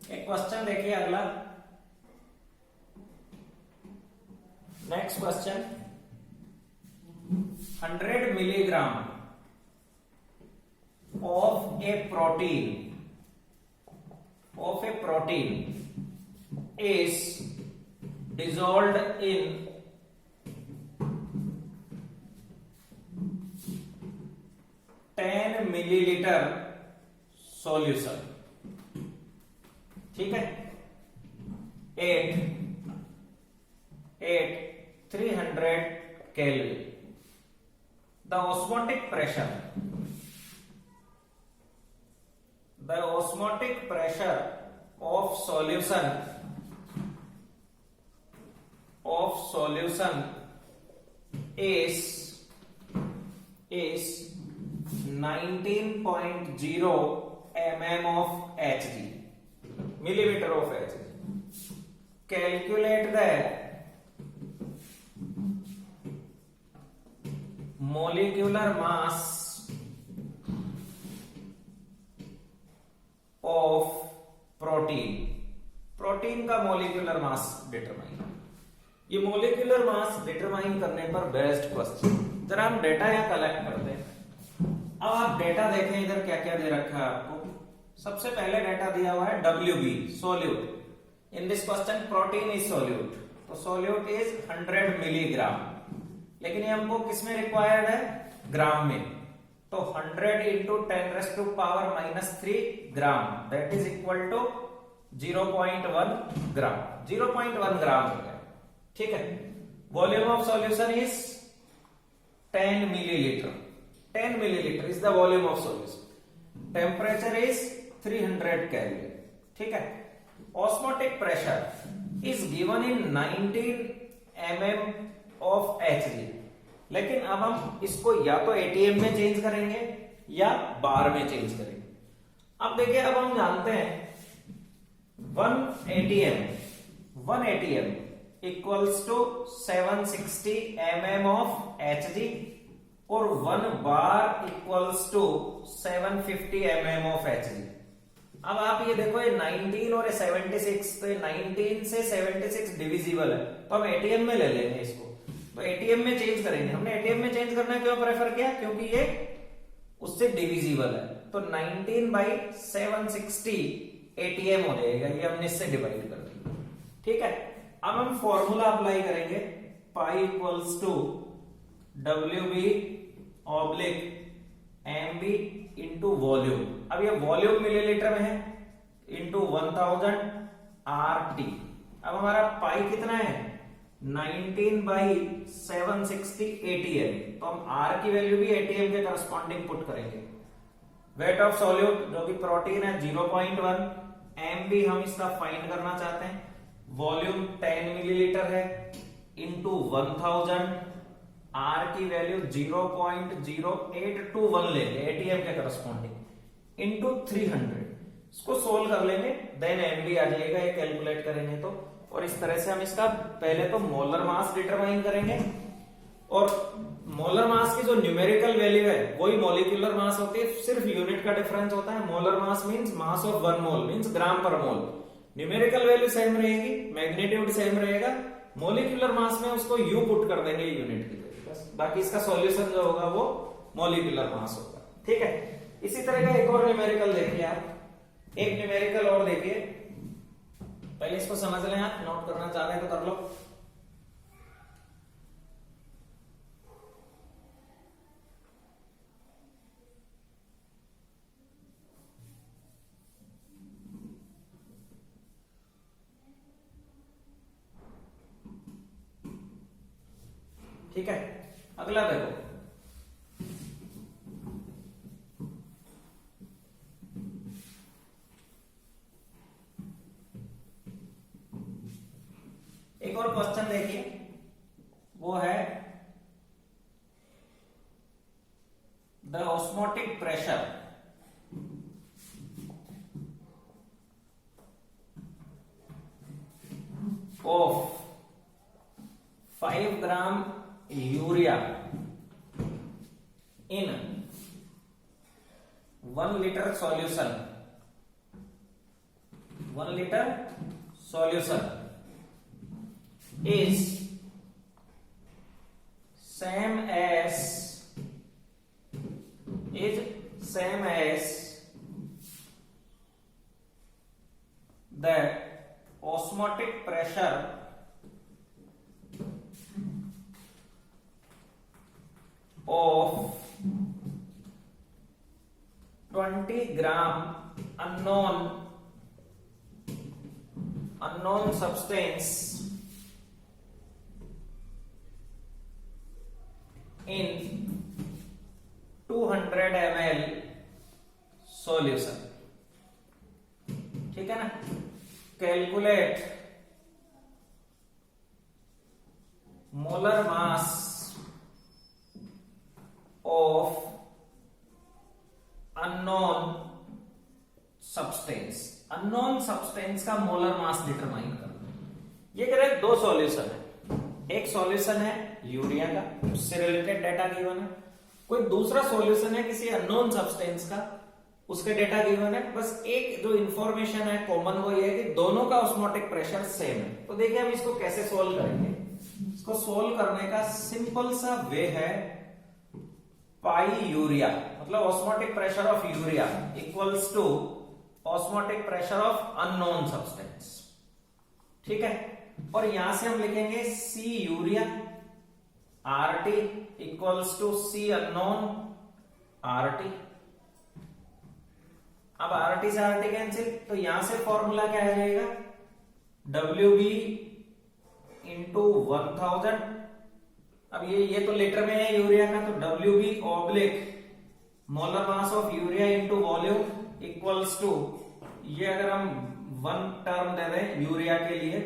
Speaker 1: एक क्वेश्चन देखिए अगला। Next question, 100 milligram of a protein is dissolved in 10 milliliter solution। ठीक है। at 300 Kelvin। The osmotic pressure of solution is 19.0 mm of Hg, millimeter of Hg। Calculate the molecular mass of protein का molecular mass determine. ये molecular mass determine करने पर best question. जरा हम data यहां collect करते हैं। अब आप डेटा देखें, इधर क्या क्या दे रखा है आपको। सबसे पहले डेटा दिया हुआ है WB solute. In this question protein is solute, तो सोल्यूट इज 100 मिलीग्राम, लेकिन ये हमको किसमें रिक्वायर्ड है? ग्राम में। तो 100 into 10⁻³ gram, that is equal to 0.1 gram. 0.1 gram हो गया। ठीक है। Volume of solution is 10 millilitre. 10 millilitre is the volume of solution. Temperature is 300 kelvin. ठीक है। Osmotic pressure is given in 19 mm of Hg, लेकिन अब हम इसको या तो ATM में चेंज करेंगे या बार में चेंज करेंगे। अब देखिए, अब हम जानते हैं 1 atm equals to 760 mm of Hg और 1 bar equals to 750 mm of Hg। अब आप ये देखो, ये 19 और ये 76, तो 19 से 76 डिविजिबल है, तो हम एटीएम में ले लेंगे इसको, तो एटीएम में चेंज करेंगे। हमने एटीएम में चेंज करना क्यों प्रेफर किया, क्योंकि ये उससे डिविजिबल है, तो 19/760 एटीएम हो जाएगा, ये हमने इससे डिवाइड कर दिया। ठीक है, अब हम फॉर्मूला अप्लाई करेंगे, pi equals to WB oblique MB into volume. अब ये वॉल्यूम मिलीलीटर में है, इंटू 1000 RT। अब हमारा पाई कितना है, 19/760 ATM, तो हम R की वैल्यू भी ATM के करस्पॉन्डिंग पुट करेंगे। वेट ऑफ सॉल्यूट जो कि प्रोटीन है 0.1, MB हम इसका फाइंड करना चाहते हैं, वॉल्यूम 10 मिलीलीटर है, इंटू 1000, R की वैल्यू 0.0821 लेंगे एटीएम के करस्पॉन्डिंग, इंटू 300। इसको सोल्व कर लेंगे, देन MB आ जाएगा, ये कैलकुलेट करेंगे तो। और इस तरह से हम इसका पहले तो मोलर मास डिटरमाइन करेंगे, और मोलर मास की जो न्यूमेरिकल वैल्यू है वही मॉलिक्यूलर मास होती है, सिर्फ यूनिट का डिफरेंस होता है। Molar mass means mass of 1 mole means gram per mole, numerical value same रहेगी, मैग्नीट्यूड सेम रहेगा, मॉलिक्यूलर मास में उसको यू पुट कर देंगे यूनिट की, बाकी इसका सॉल्यूशन जो होगा वो मॉलिक्यूलर मास होगा। ठीक है, इसी तरह का एक और न्यूमेरिकल देखिए आप, एक न्यूमेरिकल और देखिए, पहले इसको समझ लें आप, नोट करना चाह रहे हैं तो कर लो। ठीक है, अगला देखो, एक और क्वेश्चन देखिए, वो है the osmotic pressure of 5 gram urea in 1 liter solution, 1 liter solution is same as the osmotic pressure of 20 gram unknown substance in 200 ml solution। ठीक है ना, calculate molar mass of unknown substance. Unknown substance का molar mass determine करना। ये कह रहे दो solution है, एक सॉल्यूशन है यूरिया का, उससे रिलेटेड डाटा गिवन है, कोई दूसरा सॉल्यूशन है किसी अननोन सब्सटेंस का, उसके डाटा गिवन है। बस एक जो इंफॉर्मेशन है कॉमन वो ये है कि दोनों का ऑस्मोटिक प्रेशर सेम है। तो देखिए हम इसको कैसे सोल्व करेंगे। इसको सोल्व करने का सिंपल सा वे है, पाई यूरिया मतलब osmotic pressure of urea equals to osmotic pressure of unknown substance. ठीक है, और यहां से हम लिखेंगे C urea RT equals to C unknown RT। अब RT से RT कैंसिल, तो यहां से फॉर्मूला क्या आ जाएगा, WB इंटू 1000। अब ये तो लीटर में है यूरिया का, तो WB oblique molar mass of urea into volume equals to, ये अगर हम 1 टर्म दे दें यूरिया के लिए,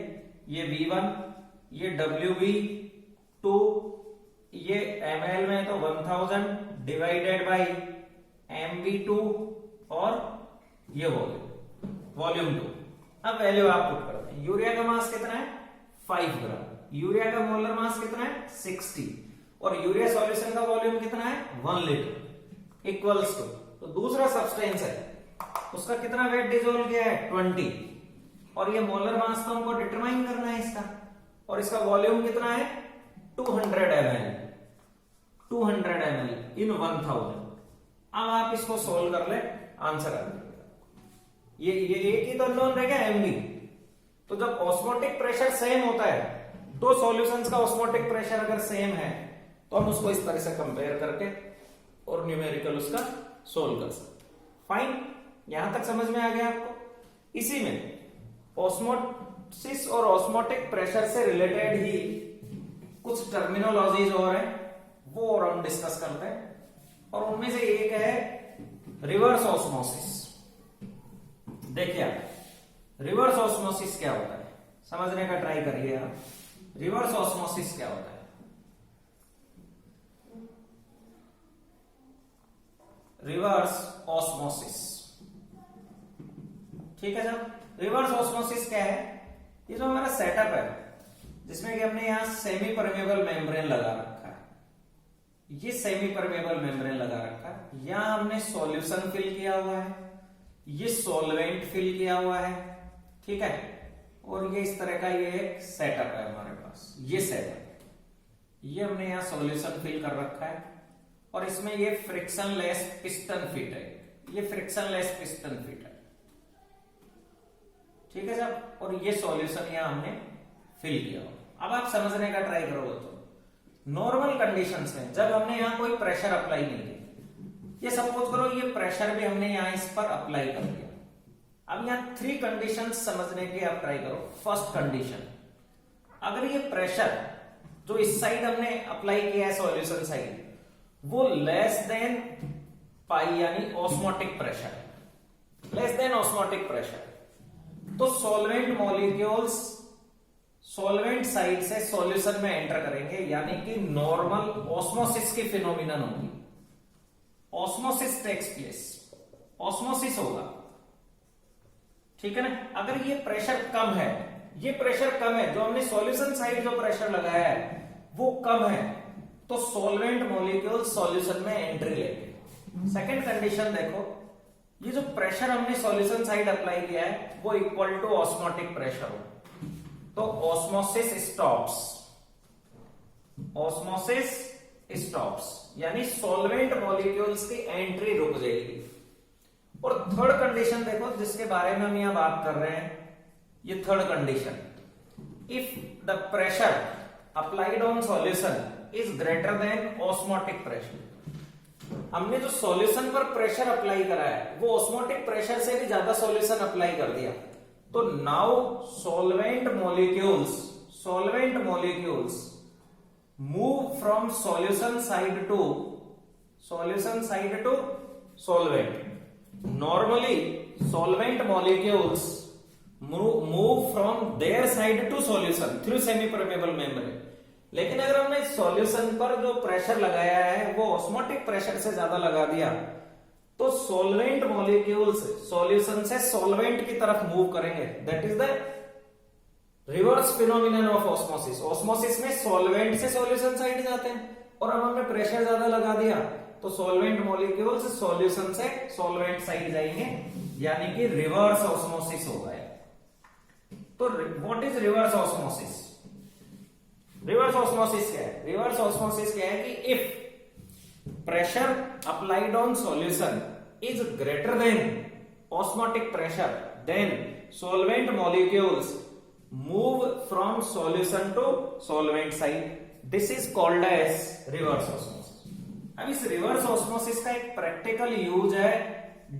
Speaker 1: ये V1, ये WB 2, ये ml में तो 1000 डिवाइडेड बाई MB2 और ये वॉल्यूम 2। अब वैल्यू आप पुट करते हैं। यूरिया का मास कितना है 5 ग्राम, यूरिया का मोलर मास कितना है 60 और यूरिया सॉल्यूशन का वॉल्यूम कितना है 1 लीटर इक्वल्स टू, तो दूसरा सब्सटेंस है उसका कितना वेट डिसॉल्व किया है 20 और ये मोलर मास तो हमको डिटरमाइन करना है इसका, और इसका वॉल्यूम कितना है 200 ml, 200 ml इन 1000। अब आप इसको सोल्व कर ले, आंसर आ जाएगा। ये एक ही तो अननोन रहेगा mv, तो जब ऑस्मोटिक प्रेशर सेम होता है, दो सॉल्यूशंस का ऑस्मोटिक प्रेशर अगर सेम है तो हम उसको इस तरह से कंपेयर करके और न्यूमेरिकल उसका सोल्व कर सकते। फाइन, यहां तक समझ में आ गया आपको। इसी में ऑस्मोसिस और ऑस्मोटिक प्रेशर से रिलेटेड ही कुछ टर्मिनोलॉजीज और है, वो और हम डिस्कस करते हैं, और उनमें से एक है रिवर्स ऑस्मोसिस। देखिए आप, रिवर्स ऑस्मोसिस क्या होता है समझने का ट्राई करिए आप। रिवर्स ऑस्मोसिस क्या होता है? रिवर्स ऑस्मोसिस, ठीक है साहब। रिवर्स ऑस्मोसिस क्या है? ये जो हमारा सेटअप है जिसमें कि हमने यहां सेमी परमेबल मेम्ब्रेन लगा रखा है, ये सेमी परमेबल मेम्ब्रेन लगा रखा है, यहां हमने सॉल्यूशन फिल किया हुआ है, ये सॉल्वेंट फिल किया हुआ है, ठीक है, और ये इस तरह का ये एक सेटअप है हमारे पास। ये सेटअप, ये हमने यहां सॉल्यूशन फिल कर रखा है और इसमें ये फ्रिक्शनलेस पिस्टन फिट है, ये फ्रिक्शनलेस पिस्टन फिट है, ठीक है साहब, और ये सॉल्यूशन यहां हमने फिल किया। अब आप समझने का ट्राई करो तो नॉर्मल कंडीशंस में जब हमने यहां कोई प्रेशर अप्लाई नहीं किया, ये सपोज करो ये प्रेशर भी हमने यहां इस पर अप्लाई कर दिया। अब यहां 3 कंडीशंस समझने की आप ट्राई करो। फर्स्ट कंडीशन, अगर ये प्रेशर जो इस साइड हमने अप्लाई किया है सॉल्यूशन साइड, वो लेस देन पाई यानी osmotic pressure, less than osmotic pressure, तो सॉल्वेंट मॉलिक्यूल्स सॉल्वेंट साइड से सॉल्यूशन में एंटर करेंगे, यानी कि नॉर्मल ऑस्मोसिस की फिनोमिनन होगी। ऑस्मोसिस टेक्स प्लेस, ऑस्मोसिस होगा, ठीक है ना। अगर ये प्रेशर कम है, ये प्रेशर कम है, जो हमने सॉल्यूशन साइड जो प्रेशर लगाया है वो कम है, तो सॉल्वेंट मॉलिक्यूल सॉल्यूशन में एंट्री लेंगे। सेकंड कंडीशन देखो, ये जो प्रेशर हमने सॉल्यूशन साइड अप्लाई किया है वो इक्वल टू ऑस्मोटिक प्रेशर हो, तो ऑस्मोसिस स्टॉप्स, ऑस्मोसिस स्टॉप्स, यानी सॉल्वेंट मॉलिक्यूल्स की एंट्री रुक जाएगी। और थर्ड कंडीशन देखो जिसके बारे में हम यहां बात कर रहे हैं, ये third condition, if the pressure applied on solution is greater than osmotic pressure. हमने जो सॉल्यूशन पर प्रेशर अप्लाई करा है वो ऑस्मोटिक प्रेशर से भी ज्यादा सॉल्यूशन अप्लाई कर दिया, तो now solvent molecules move from solution side to solvent. Normally solvent molecules move from their side to solution through semi permeable membrane, लेकिन अगर हमने सॉल्यूशन पर जो प्रेशर लगाया है वो ऑस्मोटिक प्रेशर से ज्यादा लगा दिया, तो सॉल्वेंट मॉलिक्यूल्स सॉल्यूशन से सॉल्वेंट की तरफ मूव करेंगे। That is the reverse phenomenon of osmosis. Osmosis में सॉल्वेंट से सॉल्यूशन साइड जाते हैं, और अब हमने प्रेशर ज्यादा लगा दिया तो सॉल्वेंट मॉलिक्यूल्स सॉल्यूशन से सॉल्वेंट साइड जाएंगे, यानी कि रिवर्स ऑस्मोसिस होगा। तो what is reverse osmosis? Reverse osmosis क्या है? रिवर्स ऑस्मोसिस क्या है कि if pressure applied on solution is greater than osmotic pressure, then solvent molecules move from solution to solvent side. This is called as reverse osmosis. अब इस reverse osmosis का एक practical use है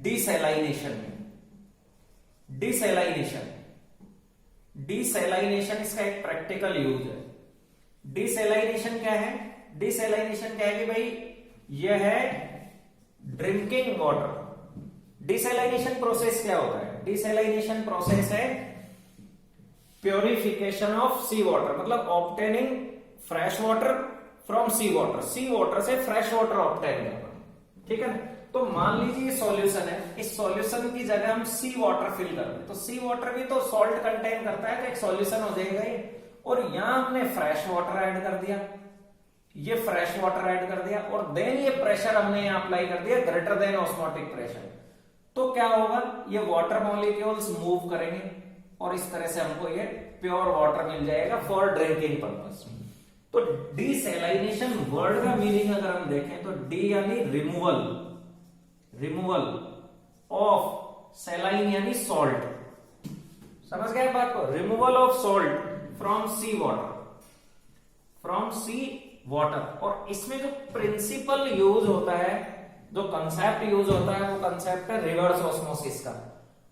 Speaker 1: डिसैलाइनेशन में। डिसैलाइनेशन इसका एक प्रैक्टिकल यूज है। डिसैलाइनेशन क्या है? डिसैलाइनेशन क्या है कि भाई यह है ड्रिंकिंग वाटर। डिसैलाइनेशन प्रोसेस क्या होता है? डिसैलाइनेशन प्रोसेस है प्योरिफिकेशन ऑफ सी वाटर, मतलब obtaining fresh water from sea water. Sea water से फ्रेश वाटर ऑब्टेन करना, ठीक है ना। तो मान लीजिए ये सॉल्यूशन है, इस सॉल्यूशन की जगह हम सी वाटर फिल कर दें, तो सी वाटर भी तो सॉल्ट कंटेन करता है, तो एक सॉल्यूशन हो जाएगा ये। और यहां हमने फ्रेश वाटर ऐड कर दिया, ये फ्रेश वाटर ऐड कर दिया, और देन ये प्रेशर हमने यहां अप्लाई कर दिया ग्रेटर देन ऑस्मोटिक प्रेशर। तो क्या होगा, ये वाटर मॉलिक्यूल्स मूव करेंगे और इस तरह से हमको ये प्योर वाटर मिल जाएगा फॉर ड्रिंकिंग पर्पस। तो डीसैलिनेशन वर्ड का मीनिंग अगर हम देखें तो डी यानी रिमूवल, रिमूवल ऑफ सैलाइन यानी सॉल्ट, समझ गए बात को, removal of salt from sea water, from sea water. और इसमें जो प्रिंसिपल यूज होता है, जो कंसेप्ट यूज होता है, वो कंसेप्ट है रिवर्स ऑस्मोसिस का।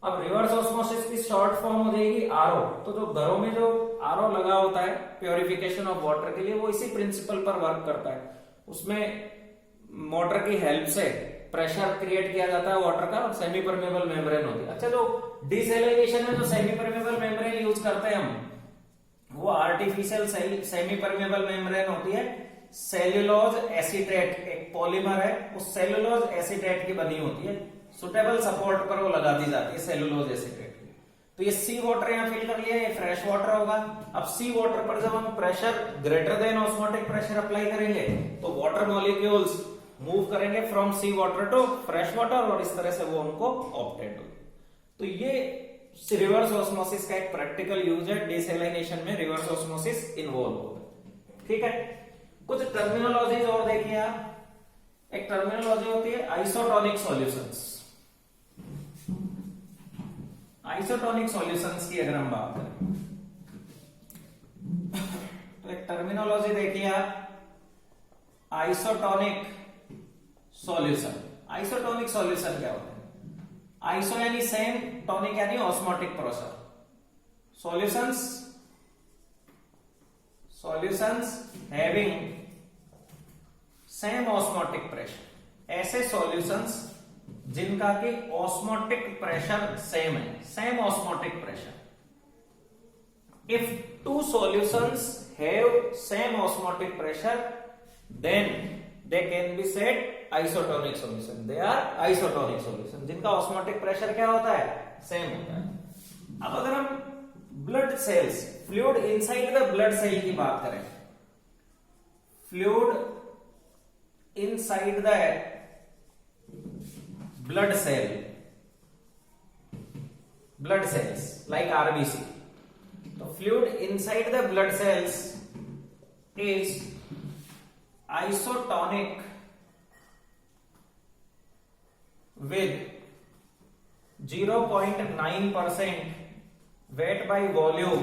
Speaker 1: अब रिवर्स ऑस्मोसिस की शॉर्ट फॉर्म हो जाएगी आरओ। तो जो घरों में जो आरओ लगा होता है प्योरिफिकेशन ऑफ वाटर के लिए, वो इसी प्रिंसिपल पर वर्क करता है। उसमें मोटर की हेल्प से प्रेशर क्रिएट किया जाता है वाटर का, और सेमी परमेबल मेम्ब्रेन होती है। अच्छा, जो डिसैलिनेशन है, जो सेमी परमेबल मेम्ब्रेन यूज करते हैं हम, वो आर्टिफिशियल सेमी परमेबल मेम्ब्रेन होती है। सेल्यूलोज एसीटेट एक पॉलीमर है, उस सेल्यूलोज एसीटेट की बनी होती है, सुटेबल सपोर्ट पर वो लगा दी जाती है सेल्यूलोज एसीटेट की। तो ये सी वाटर यहां फिल कर लिया, ये फ्रेश वाटर होगा। अब सी वाटर पर जब हम pressure greater than osmotic pressure apply करेंगे, तो वाटर मॉलिक्यूल्स मूव करेंगे from sea water to fresh water, और इस तरह से वो उनको ऑप्टेट होगी। तो ये रिवर्स ऑस्मोसिस का एक प्रैक्टिकल यूज है, डिसैलिनेशन में रिवर्स ऑस्मोसिस इन्वॉल्व होता है। ठीक है, कुछ टर्मिनोलॉजीज और देखिए आप। एक टर्मिनोलॉजी होती है आइसोटोनिक सॉल्यूशंस। आइसोटोनिक सॉल्यूशंस की अगर हम बात करें तो एक टर्मिनोलॉजी देखिए आप, आइसोटोनिक सॉल्यूशन। आइसोटोनिक सॉल्यूशन क्या होता है? आइसो यानी सेम, टॉनिक यानी osmotic pressure. Solutions having same osmotic pressure, ऐसे सॉल्यूशंस जिनका कि ऑस्मोटिक प्रेशर सेम है, same osmotic pressure. If two solutions have same osmotic pressure, then they can be said isotonic solution. They are isotonic solution, जिनका osmotic pressure क्या होता है, same होता है। अब अगर हम blood cells, fluid inside the blood cell की बात करें, fluid inside the blood cells like RBC. So fluid inside the blood cells is isotonic with 0.9% weight by volume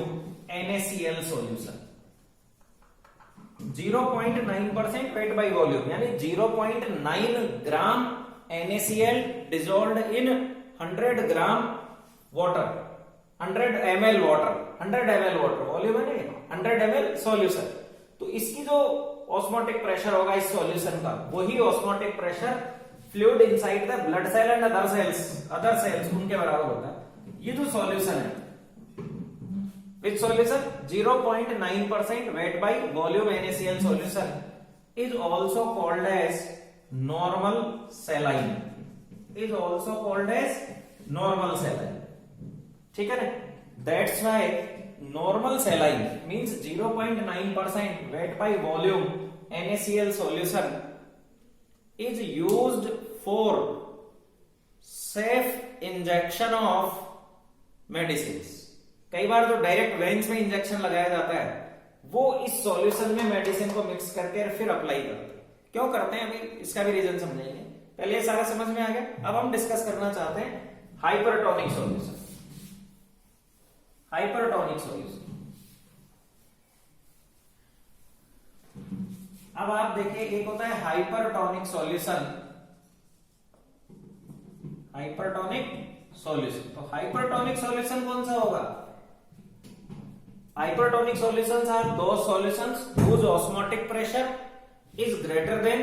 Speaker 1: NaCl solution. 0.9% weight by volume यानी 0.9 ग्राम NaCl dissolved in 100 gram water, 100 ml water, 100 ml water volume है ना, 100 ml solution. तो इसकी जो osmotic pressure होगा इस solution का, वही osmotic pressure fluid inside the blood cell and other cells उनके बराबर होता है। ये जो सॉल्यूशन है, which solution 0.9% weight by volume NaCl solution is also called as normal saline, is also called as normal saline. ठीक है ना? That's why normal saline means 0.9% weight by volume NaCl solution is used for safe injection of medicines. कई बार जो direct veins में injection लगाया जाता है, वो इस सॉल्यूशन में मेडिसिन को मिक्स करके फिर अप्लाई करते हैं। क्यों करते हैं, अभी इसका भी रीजन समझेंगे। पहले ये सारा समझ में आ गया। अब हम डिस्कस करना चाहते हैं हाइपरटोनिक सॉल्यूशन। हाइपरटोनिक सॉल्यूशन, अब आप देखिए, एक होता है हाइपरटोनिक सॉल्यूशन, हाइपरटोनिक सॉल्यूशन। तो हाइपरटोनिक सॉल्यूशन कौन सा होगा? Hypertonic solutions are those solutions whose osmotic pressure is greater than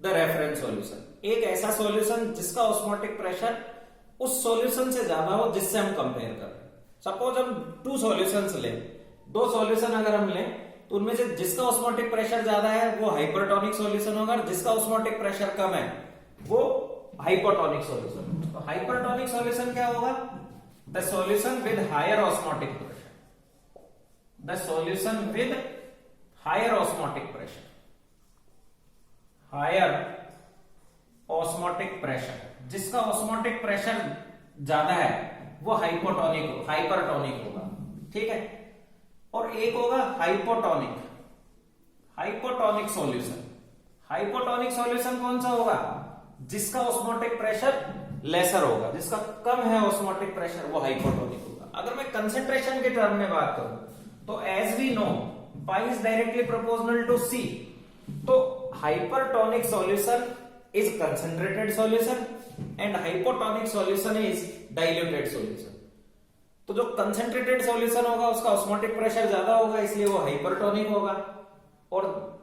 Speaker 1: the reference solution. एक ऐसा सॉल्यूशन जिसका ऑस्मोटिक प्रेशर उस सॉल्यूशन से ज्यादा हो जिससे हम कंपेयर कर रहे हैं। सपोज हम 2 सॉल्यूशंस लें, 2 सॉल्यूशन अगर हम लें, तो उनमें से जिसका ऑस्मोटिक प्रेशर ज्यादा है वो हाइपरटोनिक सॉल्यूशन होगा, और जिसका ऑस्मोटिक प्रेशर कम है वो हाइपोटोनिक सॉल्यूशन। तो हाइपरटोनिक सॉल्यूशन क्या होगा? The solution with higher osmotic pressure, the solution with higher osmotic pressure, higher osmotic pressure, जिसका ऑस्मोटिक प्रेशर ज्यादा है वो हाइपरटोनिक होगा, ठीक है। और एक होगा hypotonic, hypotonic solution. Hypotonic solution कौन सा होगा? जिसका ऑस्मोटिक प्रेशर लेसर होगा, जिसका कम है ऑस्मोटिक प्रेशर, वो हाइपोटोनिक होगा। अगर मैं कंसेंट्रेशन के टर्म में बात करूं तो as we know pi is directly proportional to C, तो hypertonic solution is concentrated solution and hypotonic solution is diluted solution. तो जो कंसेंट्रेटेड सॉल्यूशन होगा उसका ऑस्मोटिक प्रेशर ज्यादा होगा, इसलिए वो हाइपरटोनिक होगा, और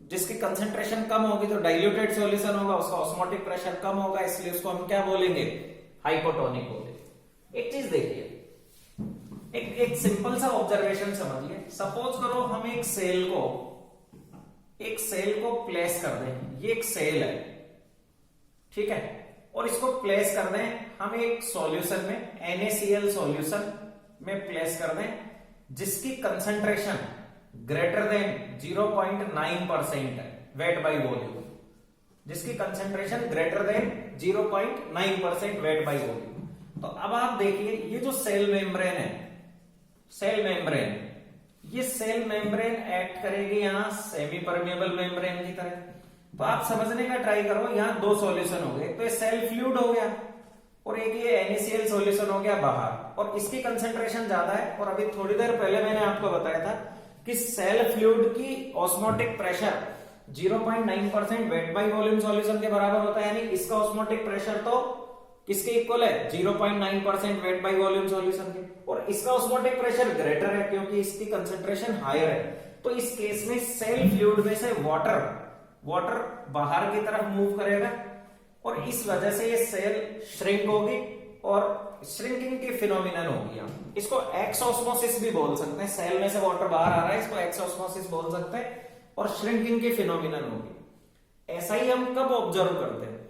Speaker 1: जिसकी कंसेंट्रेशन कम होगी जो डाइल्यूटेड सॉल्यूशन होगा उसका ऑस्मोटिक प्रेशर कम होगा, इसलिए उसको हम क्या बोलेंगे? हाइपोटोनिक बोलेंगे। एक चीज देखिए, एक सिंपल सा ऑब्जर्वेशन समझिए। सपोज करो हम एक सेल को प्लेस कर दें, ये एक सेल है, ठीक है, और इसको प्लेस कर दें हम एक सॉल्यूशन में, NaCl सॉल्यूशन में प्लेस कर दें जिसकी कंसेंट्रेशन ग्रेटर देन 0.9% है वेट बाय वॉल्यूम, जिसकी concentration greater than 0.9% weight by volume. तो अब आप देखिए ये जो सेल मेम्ब्रेन है, सेल मेम्ब्रेन, ये सेल मेम्ब्रेन एक्ट करेगी यहां सेमी परमेबल मेम्ब्रेन की तरह। तो आप समझने का ट्राई करो, यहां दो सॉल्यूशन हो गए, तो ये सेल फ्लूइड हो गया और एक ये NaCl सॉल्यूशन हो गया बाहर, और इसकी कंसेंट्रेशन ज्यादा है। और अभी थोड़ी देर पहले मैंने आपको बताया था कि सेल फ्लूइड की osmotic pressure 0.9% weight by volume solution के बराबर होता है, यानी इसका ऑस्मोटिक प्रेशर तो किसके इक्वल है? 0.9% वेट बाय वॉल्यूम सॉल्यूशन के, और इसका ऑस्मोटिक प्रेशर ग्रेटर है क्योंकि इसकी कंसेंट्रेशन हायर है। तो इस केस में सेल फ्लूइड में से वाटर बाहर की तरफ मूव करेगा और इस वजह से ये सेल श्रिंक होगी और श्रिंकिंग की फिनोमिनन होगी। हम इसको एक्सऑस्मोसिस भी बोल सकते हैं, सेल में से वाटर बाहर आ रहा है, इसको एक्सऑस्मोसिस बोल सकते हैं, और श्रिंकिंग की फिनोमिनन होगी। ऐसा ही हम कब ऑब्जर्व करते हैं?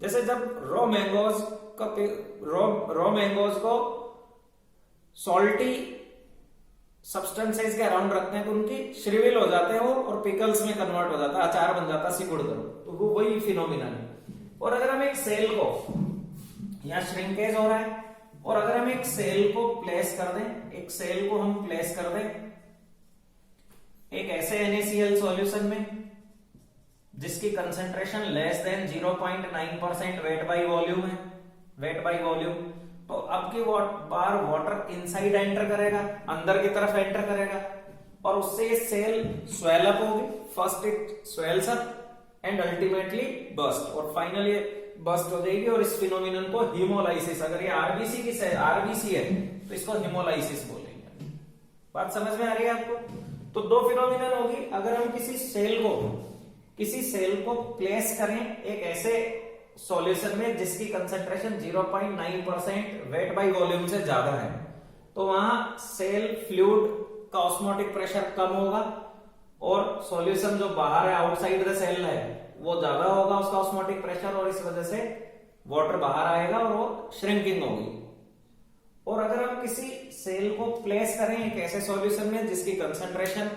Speaker 1: जैसे जब रॉ मैंगोज को सॉल्टी सब्सटेंसेस के अराउंड रखते हैं तो उनकी श्रिविल हो जाते हैं वो, और पिकल्स में कन्वर्ट हो जाता है, अचार बन जाता है, सिकुड़ करो, तो वो वही फिनोमिनन है। और अगर हम एक सेल को, यहां श्रिंकेज हो रहा है, और अगर हम एक सेल को प्लेस कर दें, एक सेल को हम प्लेस कर दें एक ऐसे NaCl सॉल्यूशन में जिसकी concentration less than 0.9% weight by volume है, वेट बाय वॉल्यूम, तो अब की बार वाटर इनसाइड एंटर करेगा, अंदर की तरफ एंटर करेगा, और उससे ये सेल स्वेल अप होगी। First it swells up and ultimately burst, और फाइनली बस्ट हो जाएगी, और इस फिनोमिनन को हीमोलाइसिस, अगर ये आरबीसी है तो इसको हीमोलाइसिस बोलेंगे। बात समझ में आ रही है आपको? तो दो फिनोमिनन होगी। अगर हम किसी सेल को प्लेस करें एक ऐसे सॉल्यूशन में जिसकी कंसेंट्रेशन 0.9% वेट बाय वॉल्यूम से ज्यादा है, तो वहां सेल फ्लूइड का ऑस्मोटिक प्रेशर कम होगा, और सॉल्यूशन जो बाहर है, आउटसाइड द सेल है, वो ज्यादा होगा उसका ऑस्मोटिक प्रेशर, और इस वजह से वाटर बाहर आएगा और वो श्रिंकिंग होगी। और अगर हम किसी सेल को प्लेस करें एक ऐसे सॉल्यूशन में जिसकी कंसेंट्रेशन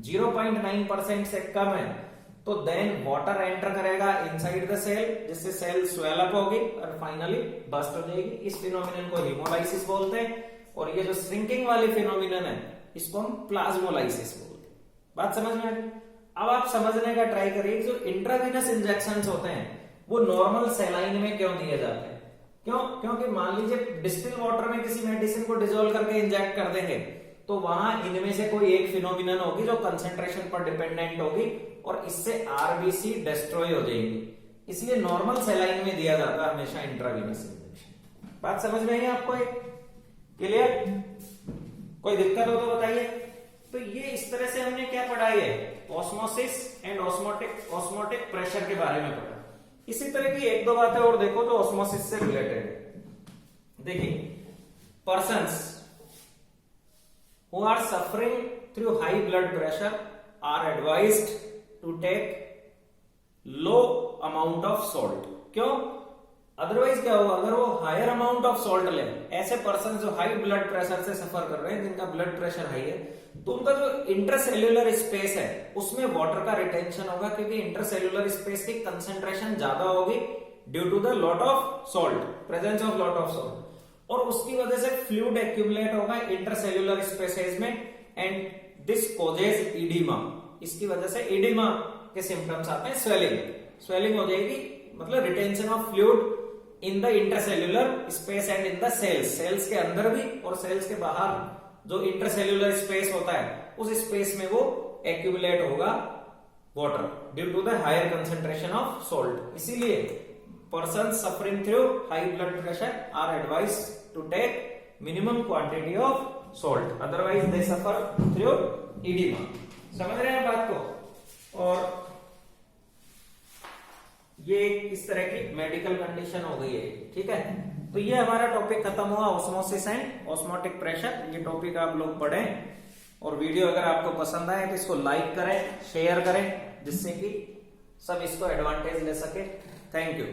Speaker 1: 0.9% से कम है, तो देन वाटर एंटर करेगा इनसाइड द सेल, जिससे सेल स्वेल अप होगी और फाइनली बस्ट हो जाएगी। इस फिनोमिनन को हीमोलाइसिस बोलते हैं, और ये जो श्रिंकिंग वाली फिनोमिनन है इसको हम प्लाज्मोलाइसिस बोलते हैं। बात समझ में आ गई? अब आप समझने का ट्राई करिए, जो इंट्रावेनस इंजेक्शंस होते हैं वो नॉर्मल सेलाइन में क्यों दिए जाते हैं? क्योंकि मान लीजिए डिस्टिल वाटर में किसी मेडिसिन को डिसॉल्व करके इंजेक्ट कर देंगे, तो वहां इनमें से कोई एक फिनोमिनन होगी जो कंसेंट्रेशन पर डिपेंडेंट होगी, और इससे आरबीसी डिस्ट्रॉय हो जाएगी, इसलिए नॉर्मल सेलाइन में दिया जाता है हमेशा इंट्रावेनस इंजेक्शन। बात समझ में आई आपको? क्लियर? कोई दिक्कत हो तो बताइए। तो ये इस तरह से हमने क्या पढ़ा है? ऑस्मोसिस एंड ऑस्मोटिक प्रेशर के बारे में पढ़ा। इसी तरह की एक दो बातें और देखो जो ऑस्मोसिस से रिलेटेड है। देखिए, persons who are suffering through high blood pressure are advised to take low amount of salt. क्यों? अदरवाइज क्या होगा, अगर वो हायर अमाउंट ऑफ सॉल्ट ले, ऐसे पर्सन जो हाई ब्लड प्रेशर से सफर कर रहे हैं, जिनका ब्लड प्रेशर हाई है, तो उनका जो इंटरसेल्यूलर स्पेस है उसमें वाटर का रिटेंशन होगा, क्योंकि इंटरसेल्यूलर स्पेस की कंसेंट्रेशन ज्यादा होगी due to the lot of salt, presence of lot of salt, और उसकी वजह से फ्लूइड एक्यूमुलेट होगा इंटरसेल्यूलर स्पेसेस में, एंड दिस कॉजेज इडीमा। इसकी वजह से इडीमा के सिम्टम्स आते हैं, स्वेलिंग हो जाएगी, मतलब retention of fluid in the intercellular space and in the cells के अंदर भी और सेल्स के बाहर जो इंटरसेल्यूलर स्पेस होता है उस स्पेस में वो एक्यूमुलेट होगा water due to the higher concentration of salt. इसीलिए person suffering through high blood pressure are advise to take minimum quantity of salt, otherwise they suffer through oedema. समझ रहे हैं बात को? और ये इस तरह की मेडिकल कंडीशन हो गई है, ठीक है। तो ये हमारा टॉपिक खत्म हुआ, ऑस्मोसिस एंड ऑस्मोटिक प्रेशर। ये टॉपिक आप लोग पढ़ें, और वीडियो अगर आपको पसंद आए तो इसको लाइक करें, शेयर करें, जिससे कि सब इसको एडवांटेज ले सके। Thank you.